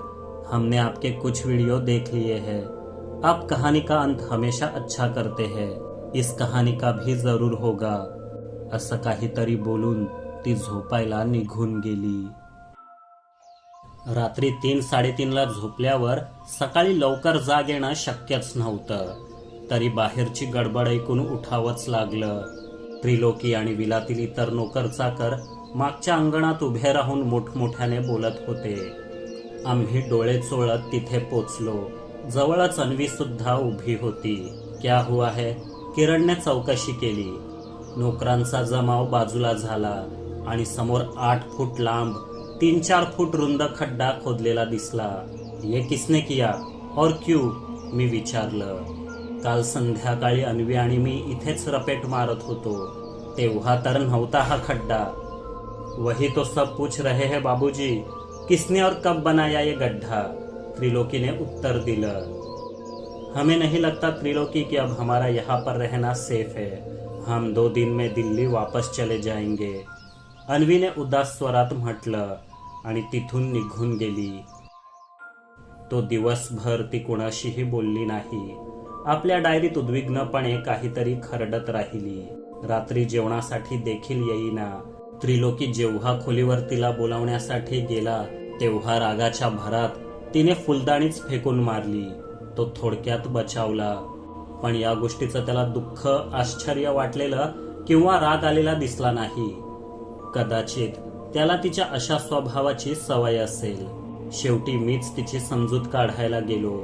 हमने आपके कुछ वीडियो देख लिए हैं. आप कहानी का अंत हमेशा अच्छा करते हैं. इस कहानी का भी जरूर होगा. असं काहीतरी बोलून ती झोपायला निघून गेली. रात्री 3-3:30ला झोपल्यावर सकाळी लवकर जाग येणं शक्यच नव्हतं. तरी बाहेरची गडबड ऐकून उठावंच लागलं. त्रिलोकी आणि विलातील इतर नोकर चाकर मागच्या अंगणात उभे राहून मोठमोठ्याने बोलत होते. आम्ही डोळे चोळत तिथे पोचलो. जवळच अन्वी सुद्धा उभी होती. क्या हुआ है? किरणने चौकशी केली. नोकरांचा जमाव बाजूला झाला आणि समोर 8 फूट लांब 3-4 फूट रुंद खड्डा खोदलेला दिसला. ये किसने किया और क्यों? मी विचारलं. काल संध्याकाळी अन्वी आणि मी इथेच रपेट मारत होतो, तेव्हा तर नव्हता हा खड्डा. वही तो सब पूछ रहे हैं बाबूजी, किसने और कब बनाया ये गड्ढा? त्रिलोकी ने उत्तर दिलं, हमें नहीं लगता त्रिलोकी कि अब हमारा यहाँ पर रहना सेफ है। हम 2 दिन में दिल्ली वापस चले जाएंगे, अन्वीने उदास स्वरात म्हटलं आणि तिथून निघून गेली. तो दिवसभर ती कोणाशीही बोलली नाही. आपल्या डायरीत उद्विग्नपणे काहीतरी खरडत राहिली. रात्री जेवणासाठी देखील येईना. त्रिलोकी जेव्हा खोलीवर तिला बोलावण्यासाठी गेला तेव्हा रागाच्या भरात तिने फुलदाणीच फेकून मारली. तो थोडक्यात बचावला, पण या गोष्टीचं त्याला दुःख, आश्चर्य वाटलेलं किंवा राग आलेला दिसला नाही. कदाचित त्याला तिच्या अशा स्वभावाची सवय असेल. शेवटी मीच तिची समजूत काढायला गेलो.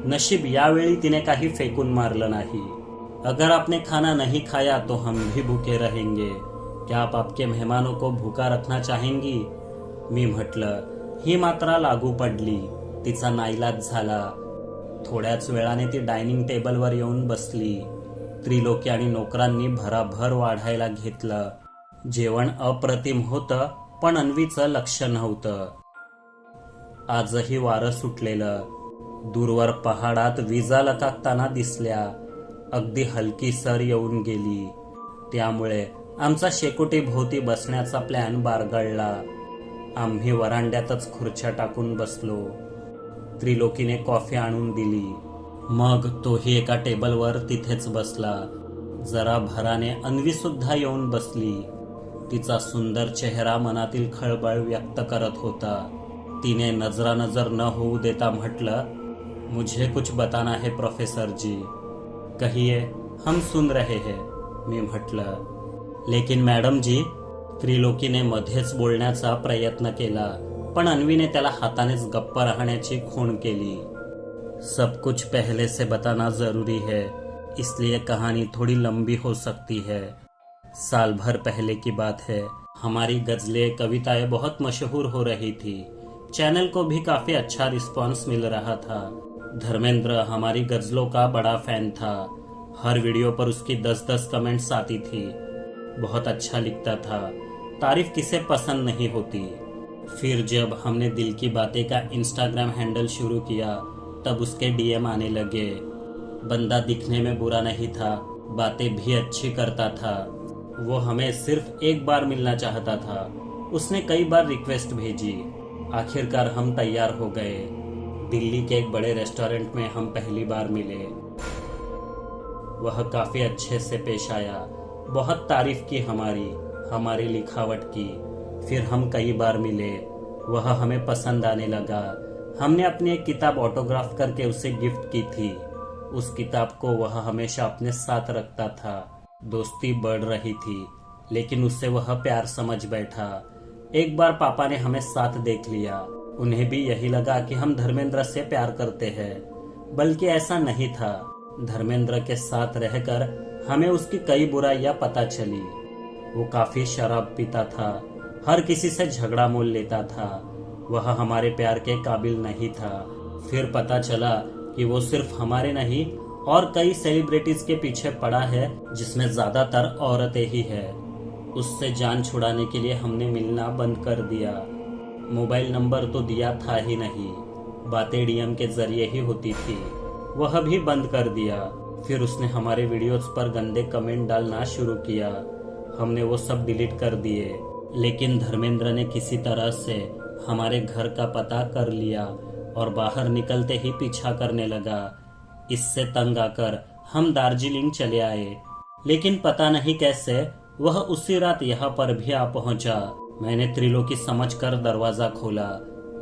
नशीब यावेळी तिने काही फेकून मारलं नाही. अगर आपने खाना नहीं खाया तो हम भी भूखे रहेंगे. क्या आप आपके मेहमानों को भूखा रखना चाहेंगी? मी म्हटलं. ही मात्रा लागू पडली. तिचा नाईलाज झाला. थोड्याच वेळाने ती डायनिंग टेबलवर येऊन बसली. त्रिलोकी आणि नोकरांनी भराभर वाढायला घेतलं. जेवण अप्रतिम होतं, पण अन्वीचं लक्ष नव्हतं. आजही वारं सुटलेलं. दूरवर पहाडात विजा लकाकताना दिसल्या. अगदी हलकी सर येऊन गेली. त्यामुळे आमचा शेकोटी भोवती बसण्याचा प्लॅन बारगळला. आम्ही वरांड्यातच खुर्च्या टाकून बसलो. त्रिलोकीने कॉफी आणून दिली. मग तोही एका टेबलवर तिथेच बसला. जरा भराने अन्वी सुद्धा येऊन बसली. तिचा सुंदर चेहरा मनातील खळबळ व्यक्त करत होता. तिने नजरानजर न होऊ देता म्हटलं, मुझे कुछ बताना है प्रोफेसर जी. कहिए, हम सुन रहे हैं, मी म्हटलं. लेकिन मॅडम जी, त्रिलोकीने मध्येच बोलण्याचा प्रयत्न केला, पण अन्वीने त्याला हातानेच गप्प राहण्याची खूण केली. सब कुछ पहले से बताना जरूरी है, इसलिए कहानी थोड़ी लंबी हो सकती है. साल भर पहले की बात है. हमारी गजलें, कविताएं बहुत मशहूर हो रही थी. चैनल को भी काफी अच्छा रिस्पांस मिल रहा था. धर्मेंद्र हमारी गजलों का बड़ा फैन था. हर वीडियो पर उसकी 10-10 कमेंट्स आती थी. बहुत अच्छा लिखता था. तारीफ किसे पसंद नहीं होती. फिर जब हमने दिल की बातें का इंस्टाग्राम हैंडल शुरू किया तब उसके डीएम आने लगे. बंदा दिखने में बुरा नहीं था, बातें भी अच्छी करता था. वो हमें सिर्फ एक बार मिलना चाहता था. उसने कई बार रिक्वेस्ट भेजी. आखिरकार हम तैयार हो गए. दिल्ली के एक बड़े रेस्टोरेंट में हम पहली बार मिले. वह काफी अच्छे से पेश आया. बहुत तारीफ की हमारी लिखावट की. फिर हम कई बार मिले. वह हमें पसंद आने लगा. हमने अपनी एक किताब ऑटोग्राफ करके उसे गिफ्ट की थी. उस किताब को वह हमेशा अपने साथ रखता था. दोस्ती बढ़ रही थी, लेकिन उससे वह प्यार समझ बैठा. एक बार पापा ने हमें साथ देख लिया. उन्हें भी यही लगा कि हम धर्मेंद्र से प्यार करते हैं, बल्कि ऐसा नहीं था. धर्मेंद्र के साथ रहकर हमें उसकी कई बुराइयां पता चली. वो काफी शराब पीता था, हर किसी से झगड़ा मोल लेता था. वह हमारे प्यार के काबिल नहीं था. फिर पता चला कि वो सिर्फ हमारे नहीं और कई सेलिब्रिटीज के पीछे पड़ा है, जिसमें ज्यादातर औरतें ही है. उससे जान छुड़ाने के लिए हमने मिलना बंद कर दिया. मोबाइल नंबर तो दिया था ही नहीं. बातें डीएम के जरिए ही होती थी, वह भी बंद कर दिया. फिर उसने हमारे वीडियोस पर गंदे कमेंट डालना शुरू किया. हमने वो सब डिलीट कर दिए. लेकिन धर्मेंद्र ने किसी तरह से हमारे घर का पता कर लिया और बाहर निकलते ही पीछा करने लगा. इससे तंग आकर हम दार्जिलिंग चले आए. लेकिन पता नहीं कैसे वह उसी रात यहाँ पर भी आ पहुंचा. मैंने त्रिलोकी समझकर दरवाजा खोला.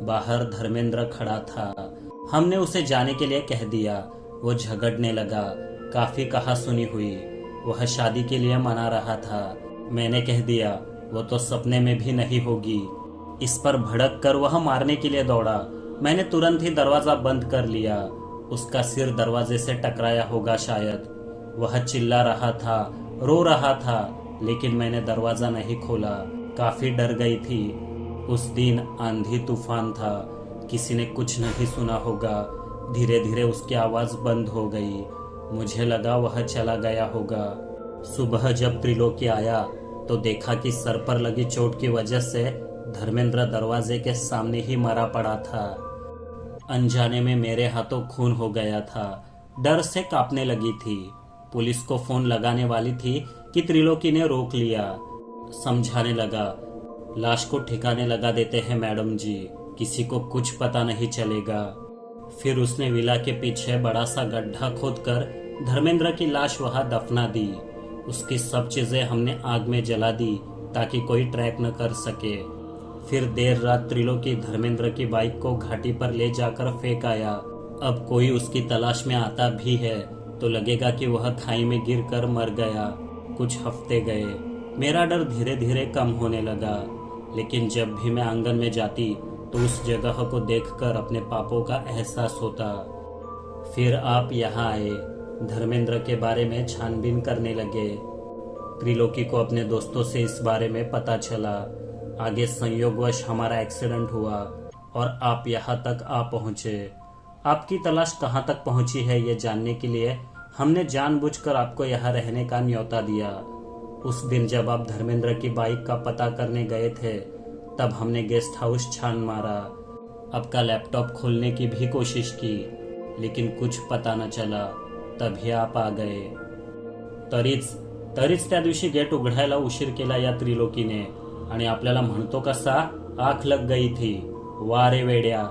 बाहर धर्मेंद्र खड़ा था. हमने उसे जाने के लिए कह दिया. वो झगड़ने लगा. काफी कहा सुनी हुई. वह शादी के लिए मना रहा था. मैंने कह दिया वो तो सपने में भी नहीं होगी. इस पर भड़क कर वह मारने के लिए दौड़ा. मैंने तुरंत ही दरवाजा बंद कर लिया. उसका सिर दरवाजे से टकराया होगा शायद. वह चिल्ला रहा था, रो रहा था, लेकिन मैंने दरवाजा नहीं खोला. काफी डर गई थी. उस दिन आंधी तूफान था. किसी ने कुछ नहीं सुना होगा. धीरे धीरे उसकी आवाज बंद हो गई. मुझे लगा वह चला गया होगा. सुबह जब त्रिलोकी आया तो देखा कि सर पर लगी चोट की वजह से धर्मेंद्र दरवाजे के सामने ही मरा पड़ा था। अनजाने में मेरे हाथों खून हो गया था। डर से कांपने लगी थी। पुलिस को फोन लगाने वाली थी कि त्रिलोकी ने रोक लिया। समझाने लगा, लाश को ठिकाने लगा देते हैं मैडम जी, किसी को कुछ पता नहीं चलेगा। फिर उसने विला के पीछे बड़ा सा गड्ढा खोदकर धर्मेंद्र की लाश वहां दफना दी। उसकी सब चीजें हमने आग में जला दी ताकि कोई ट्रैक न कर सके। फिर देर रात त्रिलोकी धर्मेंद्र की बाइक को घाटी पर ले जाकर फेंक आया। अब कोई उसकी तलाश में आता भी है तो लगेगा कि वह खाई में गिरकर मर गया। कुछ हफ्ते गए, मेरा डर धीरे धीरे कम होने लगा, लेकिन जब भी मैं आंगन में जाती तो उस जगह को देखकर अपने पापों का एहसास होता। फिर आप यहाँ आए, धर्मेंद्र के बारे में छानबीन करने लगे। त्रिलोकी को अपने दोस्तों से इस बारे में पता चला। आगे संयोगवश हमारा एक्सीडेंट हुआ और आप यहाँ तक आ पहुंचे। आपकी तलाश कहाँ तक पहुंची है ये जानने के लिए हमने जानबूझकर आपको यहाँ रहने का न्योता दिया। उस दिन जब आप धर्मेंद्र की बाइक का पता करने गए थे तब हमने गेस्ट हाउस छान मारा। आपका लैपटॉप खोलने की भी कोशिश की, लेकिन कुछ पता न चला। तभी आप आ गए। तरीच त्या दिवशी गेट उघडायला उशीर केला या त्रिलोकीने आणि आपल्याला म्हणतो कसा आंख लग गई थी। वारे वेड्या,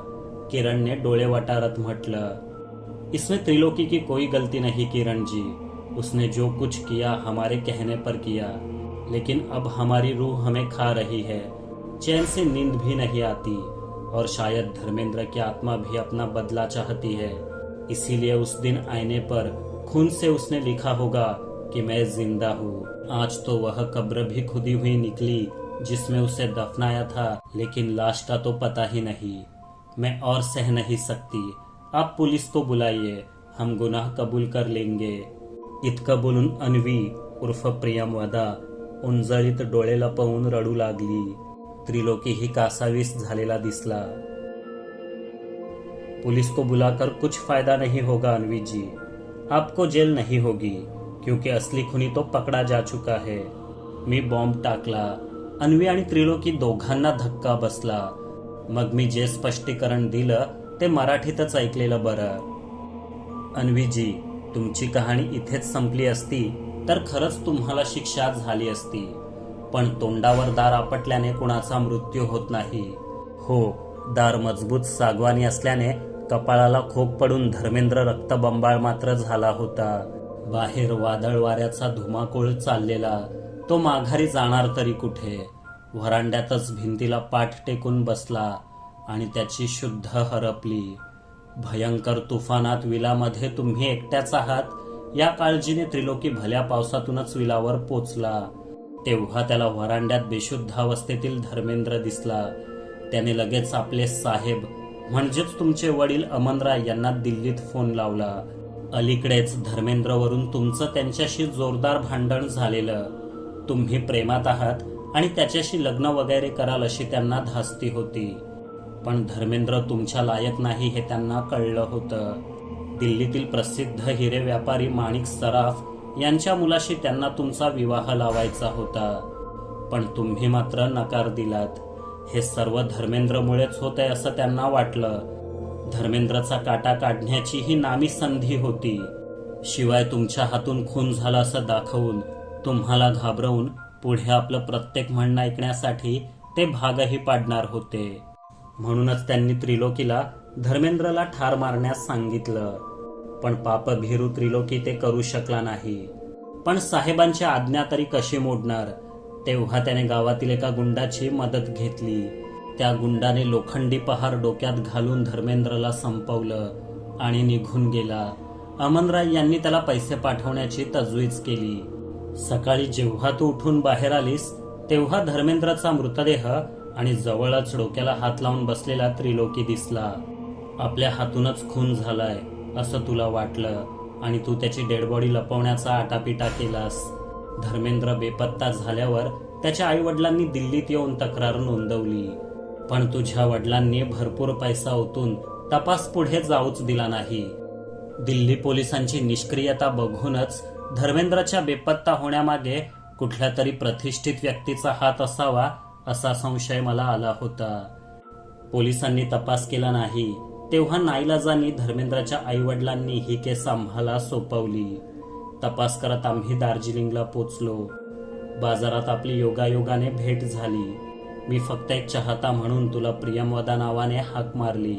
किरण ने डोळे वटारत म्हटलं। इसमें त्रिलोकी की कोई गलती नहीं किरण जी, उसने जो कुछ किया हमारे कहने पर किया, लेकिन अब हमारी रूह हमें खा रही है, चैन से नींद भी नहीं आती और शायद धर्मेंद्र की आत्मा भी अपना बदला चाहती है। इसीलिए उस दिन आईने पर खून से उसने लिखा होगा कि मैं जिंदा हूँ। आज तो वह कब्र भी खुदी हुई निकली जिसमें उसे दफनाया था, लेकिन लाश का तो पता ही नहीं। मैं और सह नहीं सकती, आप पुलिस को बुलाइए, हम गुनाह कबूल कर लेंगे। इतकं बोलून अन्वी उर्फ प्रियमवदा उंजळीत डोळे लपवून रडू लागली। त्रिलोकी ही कासावीस झालेला दिसला। पुलिस को बुलाकर कुछ फायदा नहीं होगा अन्वी जी, आपको जेल नहीं होगी क्योंकि असली खुनी तो पकड़ा जा चुका है। मी बॉम्ब टाकला। अन्वी आणि त्रिलोकी दोघांना धक्का बसला। मग मी जे स्पष्टीकरण दिलं ते मराठीतच ऐकलेलं बरं। अन्वी जी, तुमची कहाणी इथेच संपली असती तर खरंच तुम्हाला शिक्षा झाली असती, पण तोंडावर दार आपटल्याने कुणाचा मृत्यू होत नाही। हो, दार मजबूत सागवानी असल्याने कपाळाला खोक पडून धर्मेंद्र रक्तबंबाळ मात्र झाला होता। बाहेर वादळ वाऱ्याचा धुमाकूळ चाललेला। तो माघारी जाणार तरी कुठे? व्हरांड्यातच भिंतीला पाठ टेकून बसला आणि त्याची शुद्ध हरपली। भयंकर तुफानात विलामध्ये तुम्ही एकट्याच आहात या काळजीने त्रिलोकी भल्या पावसातूनच विलावर पोचला। तेव्हा त्याला व्हरांड्यात बेशुद्ध अवस्थेतील धर्मेंद्र दिसला। त्याने लगेच आपले साहेब म्हणजेच तुमचे वडील अमनराय यांना दिल्लीत फोन लावला। अलीकडेच धर्मेंद्रवरून तुमचं त्यांच्याशी जोरदार भांडण झालेलं। तुम्ही प्रेमात आहात आणि त्याच्याशी लग्न वगैरे कराल अशी त्यांना धास्ती होती, पण धर्मेंद्र तुमच्या लायक नाही हे त्यांना कळलं होतं। दिल्लीतील प्रसिद्ध हिरे व्यापारी माणिक सराफ यांच्या मुलाशी त्यांना तुमचा विवाह लावायचा होता, पण तुम्ही मात्र नकार दिलात। हे सर्व धर्मेंद्रमुळेच होतंय असं त्यांना वाटलं। धर्मेंद्रचा काटा काढण्याची ही नामी संधी होती। शिवाय तुमच्या हातून खून झाला असं दाखवून, तुम्हाला घाबरवून पुढे आपलं प्रत्येक म्हणणं ऐकण्यासाठी ते भागही पाडणार होते। म्हणूनच त्यांनी त्रिलोकीला धर्मेंद्रला ठार मारण्यास सांगितलं, पण पापभीरू त्रिलोकी ते करू शकला नाही। पण साहेबांची आज्ञा तरी कशी मोडणार? तेव्हा त्याने गावातील एका गुंडाची मदत घेतली। त्या गुंडाने लोखंडी पहार डोक्यात घालून धर्मेंद्रला संपवलं आणि निघून गेला। अमनराय यांनी त्याला पैसे पाठवण्याची तजवीज केली। सकाळी जेव्हा तू उठून बाहेर आलीस तेव्हा धर्मेंद्रचा मृतदेह आणि जवळच डोक्याला हात लावून बसलेला त्रिलोकी दिसला। आपल्या हातूनच खून झालाय असं तुला वाटलं आणि तू त्याची डेड बॉडी लपवण्याचा आटापिटा केलास। धर्मेंद्र बेपत्ता झाल्यावर त्याच्या आई वडिलांनी दिल्लीत येऊन तक्रार नोंदवली, पण तुझ्या वडिलांनी भरपूर पैसा ओतून तपास पुढे जाऊच दिला नाही। दिल्ली पोलिसांची निष्क्रियता बघूनच धर्मेंद्रच्या बेपत्ता होण्यामागे कुठल्या तरी प्रतिष्ठित व्यक्तीचा हात असावा असा संशय मला आला होता. पोलिसांनी तपास केला नाही तेव्हा नाईलाजाने धर्मेंद्रच्या आईवडिलांनी ही केस आम्हाला सोपवली. तपास करत आम्ही दार्जिलिंगला पोचलो. बाजारात आपली योगायोगाने भेट झाली. मी फक्त एक चाहता म्हणून तुला प्रियमवदा नावाने हाक मारली,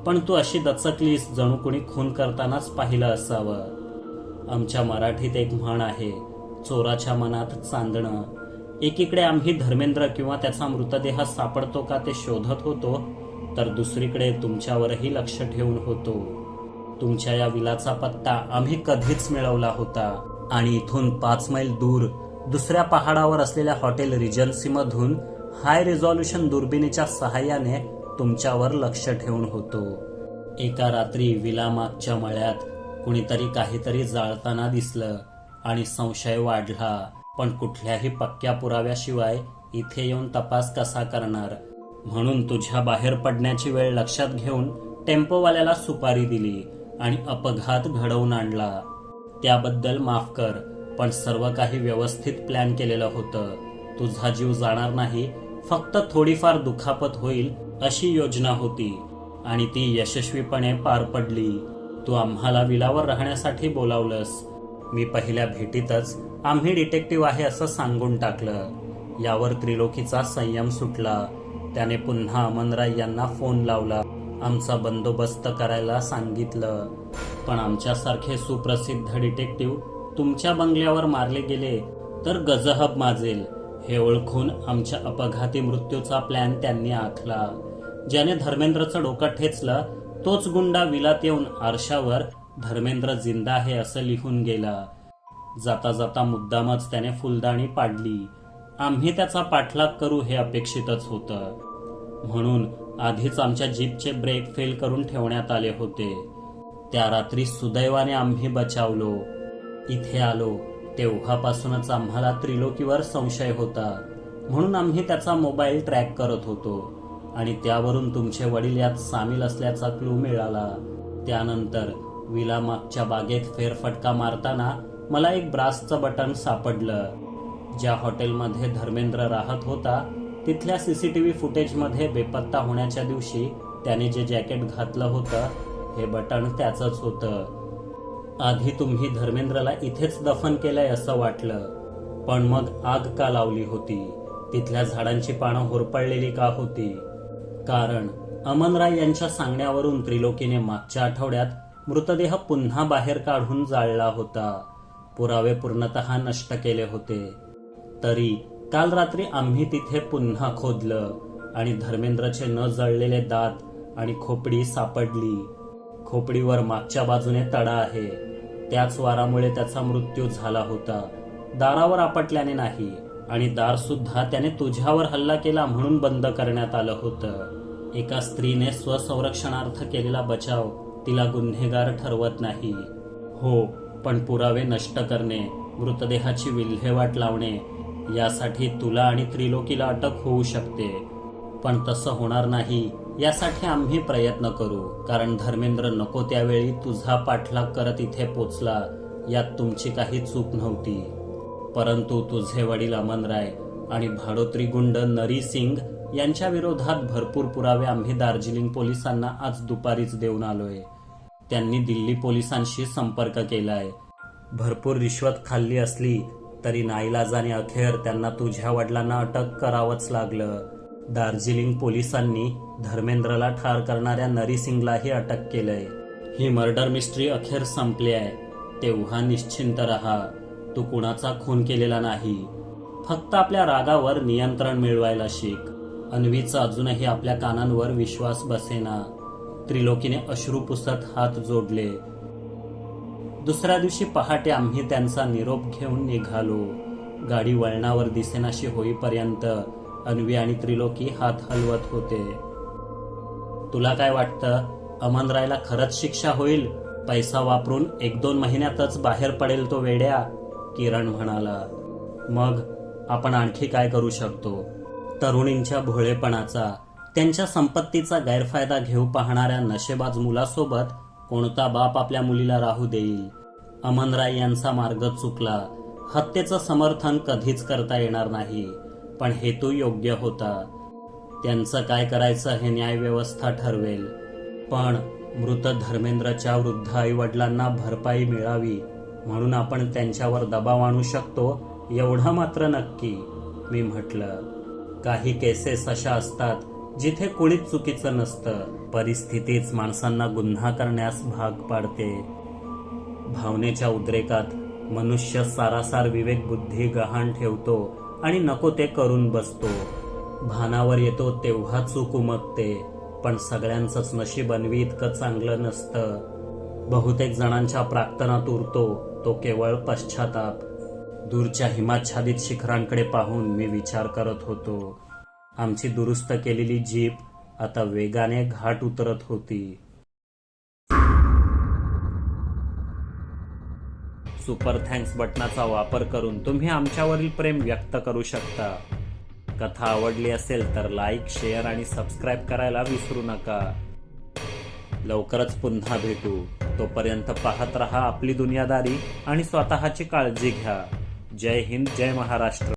पण तू अशी दचकलीस जणू कुणी खून करतानाच पाहिलं असावं. आमच्या मराठीत एक म्हण आहे, चोराच्या मनात चांदणं. एकीकडे आम्ही धर्मेंद्र किंवा त्याचा मृतदेह सापडतो का ते शोधत होतो, तर दुसरीकडे तुमच्यावरही लक्ष ठेवून होतो. तुमच्या या विलाचा पत्ता आम्ही कधीच मिळवला होता आणि इथून 5 मैल दूर दुसऱ्या पहाडावर असलेल्या हॉटेल रिजन्सी मधून हाय रिझॉल्युशन दुर्बिणीच्या सहाय्याने तुमच्यावर लक्ष ठेवून होतो. एका रात्री विला मागच्या मळ्यात कुणीतरी काहीतरी जाळताना दिसलं आणि संशय वाढला, पण कुठल्याही पक्क्या पुराव्याशिवाय इथे येऊन तपास कसा करणार, म्हणून तुझ्या बाहेर पडण्याची वेळ लक्षात घेऊन टेम्पोवाल्याला सुपारी दिली आणि अपघात घडवून आणला. त्याबद्दल माफ कर, पण सर्व काही व्यवस्थित प्लॅन केलेलं होतं. तुझा जीव जाणार नाही, फक्त थोडीफार दुखापत होईल अशी योजना होती आणि ती यशस्वीपणे पार पडली. तू आम्हाला विलावर राहण्यासाठी बोलावलंस. मी पहिल्या भेटीतच आम्ही डिटेक्टिव्ह आहे असं सांगून टाकलं. यावर त्रिलोकीचा संयम सुटला. त्याने पुन्हा अमनराय यांना फोन लावला, आमचा बंदोबस्त करायला सांगितलं. पण आमच्यासारखे सुप्रसिद्ध डिटेक्टिव्ह तुमच्या बंगल्यावर मारले गेले तर गजहब माजेल हे ओळखून आमच्या अपघाती मृत्यूचा प्लॅन त्यांनी आखला. ज्याने धर्मेंद्रचं डोकं ठेचलं तोच गुंडा विलात येऊन आरशावर धर्मेंद्र जिंदा आहे असं लिहून गेला. जाता जाता मुद्दामच त्याने फुलदाणी पाडली. आम्ही त्याचा पाठलाग करू हे अपेक्षितच होतं, म्हणून आधीच आमच्या जीपचे ब्रेक फेल करून ठेवण्यात आले होते. त्या रात्री सुदैवाने आम्ही बचावलो. इथे आलो तेव्हापासूनच आम्हाला त्रिलोकीवर संशय होता, म्हणून आम्ही त्याचा मोबाईल ट्रॅक करत होतो आणि त्यावरून तुमचे वडील यात सामील असल्याचा क्लू मिळाला. त्यानंतर विला मागच्या बागेत फेरफटका मारताना मला एक ब्रासचं बटन सापडलं. ज्या हॉटेलमध्ये धर्मेंद्र राहत होता तिथल्या सीसीटीव्ही फुटेजमध्ये बेपत्ता होण्याच्या दिवशी त्याने जे जॅकेट घातलं होतं हे बटन त्याचंच होतं. आधी तुम्ही धर्मेंद्रला इथेच दफन केलंय असं वाटलं, पण मग आग का लावली होती? तिथल्या झाडांची पानं होरपळलेली का होती? कारण अमनराय यांच्या सांगण्यावरून त्रिलोकीने मागच्या आठवड्यात मृतदेह पुन्हा बाहेर काढून जाळला होता. पुरावे पूर्णतः नष्ट केले होते. तरी काल रात्री आम्ही तिथे पुन्हा खोदलं आणि धर्मेंद्रचे न जळलेले दात आणि खोपडी सापडली. खोपडीवर मागच्या बाजूने तडा आहे. त्याच वारामुळे त्याचा मृत्यू झाला होता, दारावर आपटल्याने नाही. आणि दार सुद्धा त्याने तुझ्यावर हल्ला केला म्हणून बंद करण्यात आलं होतं. एका स्त्रीने स्वसंरक्षणार्थ केलेला बचाव तिला गुन्हेगार ठरवत नाही. हो, पण पुरावे नष्ट करणे, मृतदेहाची विल्हेवाट लावणे यासाठी तुला आणि त्रिलोकीला अटक होऊ शकते. पण तसं होणार नाही यासाठी आम्ही प्रयत्न करू, कारण धर्मेंद्र नको त्यावेळी तुझा पाठलाग करत इथे पोचला यात तुमची काही चूक नव्हती. परंतु तुझे वडील अमनराय आणि भाडोत्री गुंड नरी सिंग यांच्या विरोधात भरपूर पुरावे आम्ही दार्जिलिंग पोलिसांना आज दुपारीच देऊन आलोय. त्यांनी दिल्ली पोलिसांशी संपर्क केलाय. भरपूर रिश्वत खाल्ली असली तरी नाईलाजाने अखेर त्यांना तुझ्या वडिलांना अटक करावंच लागलं. दार्जिलिंग पोलिसांनी धर्मेंद्रला ठार करणाऱ्या नरी सिंगलाही अटक केलंय. ही मर्डर मिस्ट्री अखेर संपली आहे. तेव्हा निश्चिंत राहा, तू कुणाचा खून केलेला नाही. फक्त आपल्या रागावर नियंत्रण मिळवायला शिक. अन्वीचा अजूनही आपल्या कानांवर विश्वास बसेना. त्रिलोकीने अश्रू पुसत हात जोडले. दुसऱ्या दिवशी पहाटे आम्ही त्यांचा निरोप घेऊन निघालो. गाडी वळणावर दिसेनाशी होईपर्यंत अन्वी आणि त्रिलोकी हात हलवत होते. तुला काय वाटतं, अमनरायला खरंच शिक्षा होईल? पैसा वापरून 1-2 महिन्यातच बाहेर पडेल तो वेड्या, किरण म्हणाला. मग आपण आणखी काय करू शकतो? तरुणींच्या भोळेपणाचा, त्यांच्या संपत्तीचा गैरफायदा घेऊ पाहणाऱ्या नशेबाज मुलासोबत कोणता बाप आपल्या मुलीला राहू देईल? अमनराय यांचा मार्ग चुकला. हत्येचं समर्थन कधीच करता येणार नाही. पण हेतू योग्य होता. त्यांचं काय करायचं हे न्यायव्यवस्था ठरवेल. पण मृत धर्मेंद्रच्या वृद्ध आईवडिलांना भरपाई मिळावी म्हणून आपण त्यांच्यावर दबाव आणू शकतो एवढं मात्र नक्की. मी म्हटलं, काही केसेस अशा असतात जिथे कुणीच चुकीचं नसतं. परिस्थितीच माणसांना गुन्हा करण्यास भाग पाडते. भावनेच्या उद्रेकात मनुष्य सारासार विवेक बुद्धी गहाण ठेवतो आणि नको ते करून बसतो. भानावर येतो तेव्हा चूक उमगते. पण सगळ्यांचंच नशीब अन्वी इतकं चांगलं नसतं. बहुतेक जणांच्या प्राक्तनात उरतो तो केवळ पश्चाताप. दूरच्या हिमाच्छादित शिखरांकडे पाहून मी विचार करत होतो. आमची दुरुस्त केलेली जीप आता वेगाने घाट उतरत होती. सुपर थँक्स बटनाचा वापर करून तुम्ही आमच्यावरील प्रेम व्यक्त करू शकता. कथा आवडली असेल तर लाईक, शेअर आणि सबस्क्राईब करायला विसरू नका. लवकरच पुन्हा भेटू. तोपर्यंत पाहत रहा आपली दुनियादारी आणि स्वतःची काळजी घ्या. जय हिंद, जय महाराष्ट्र.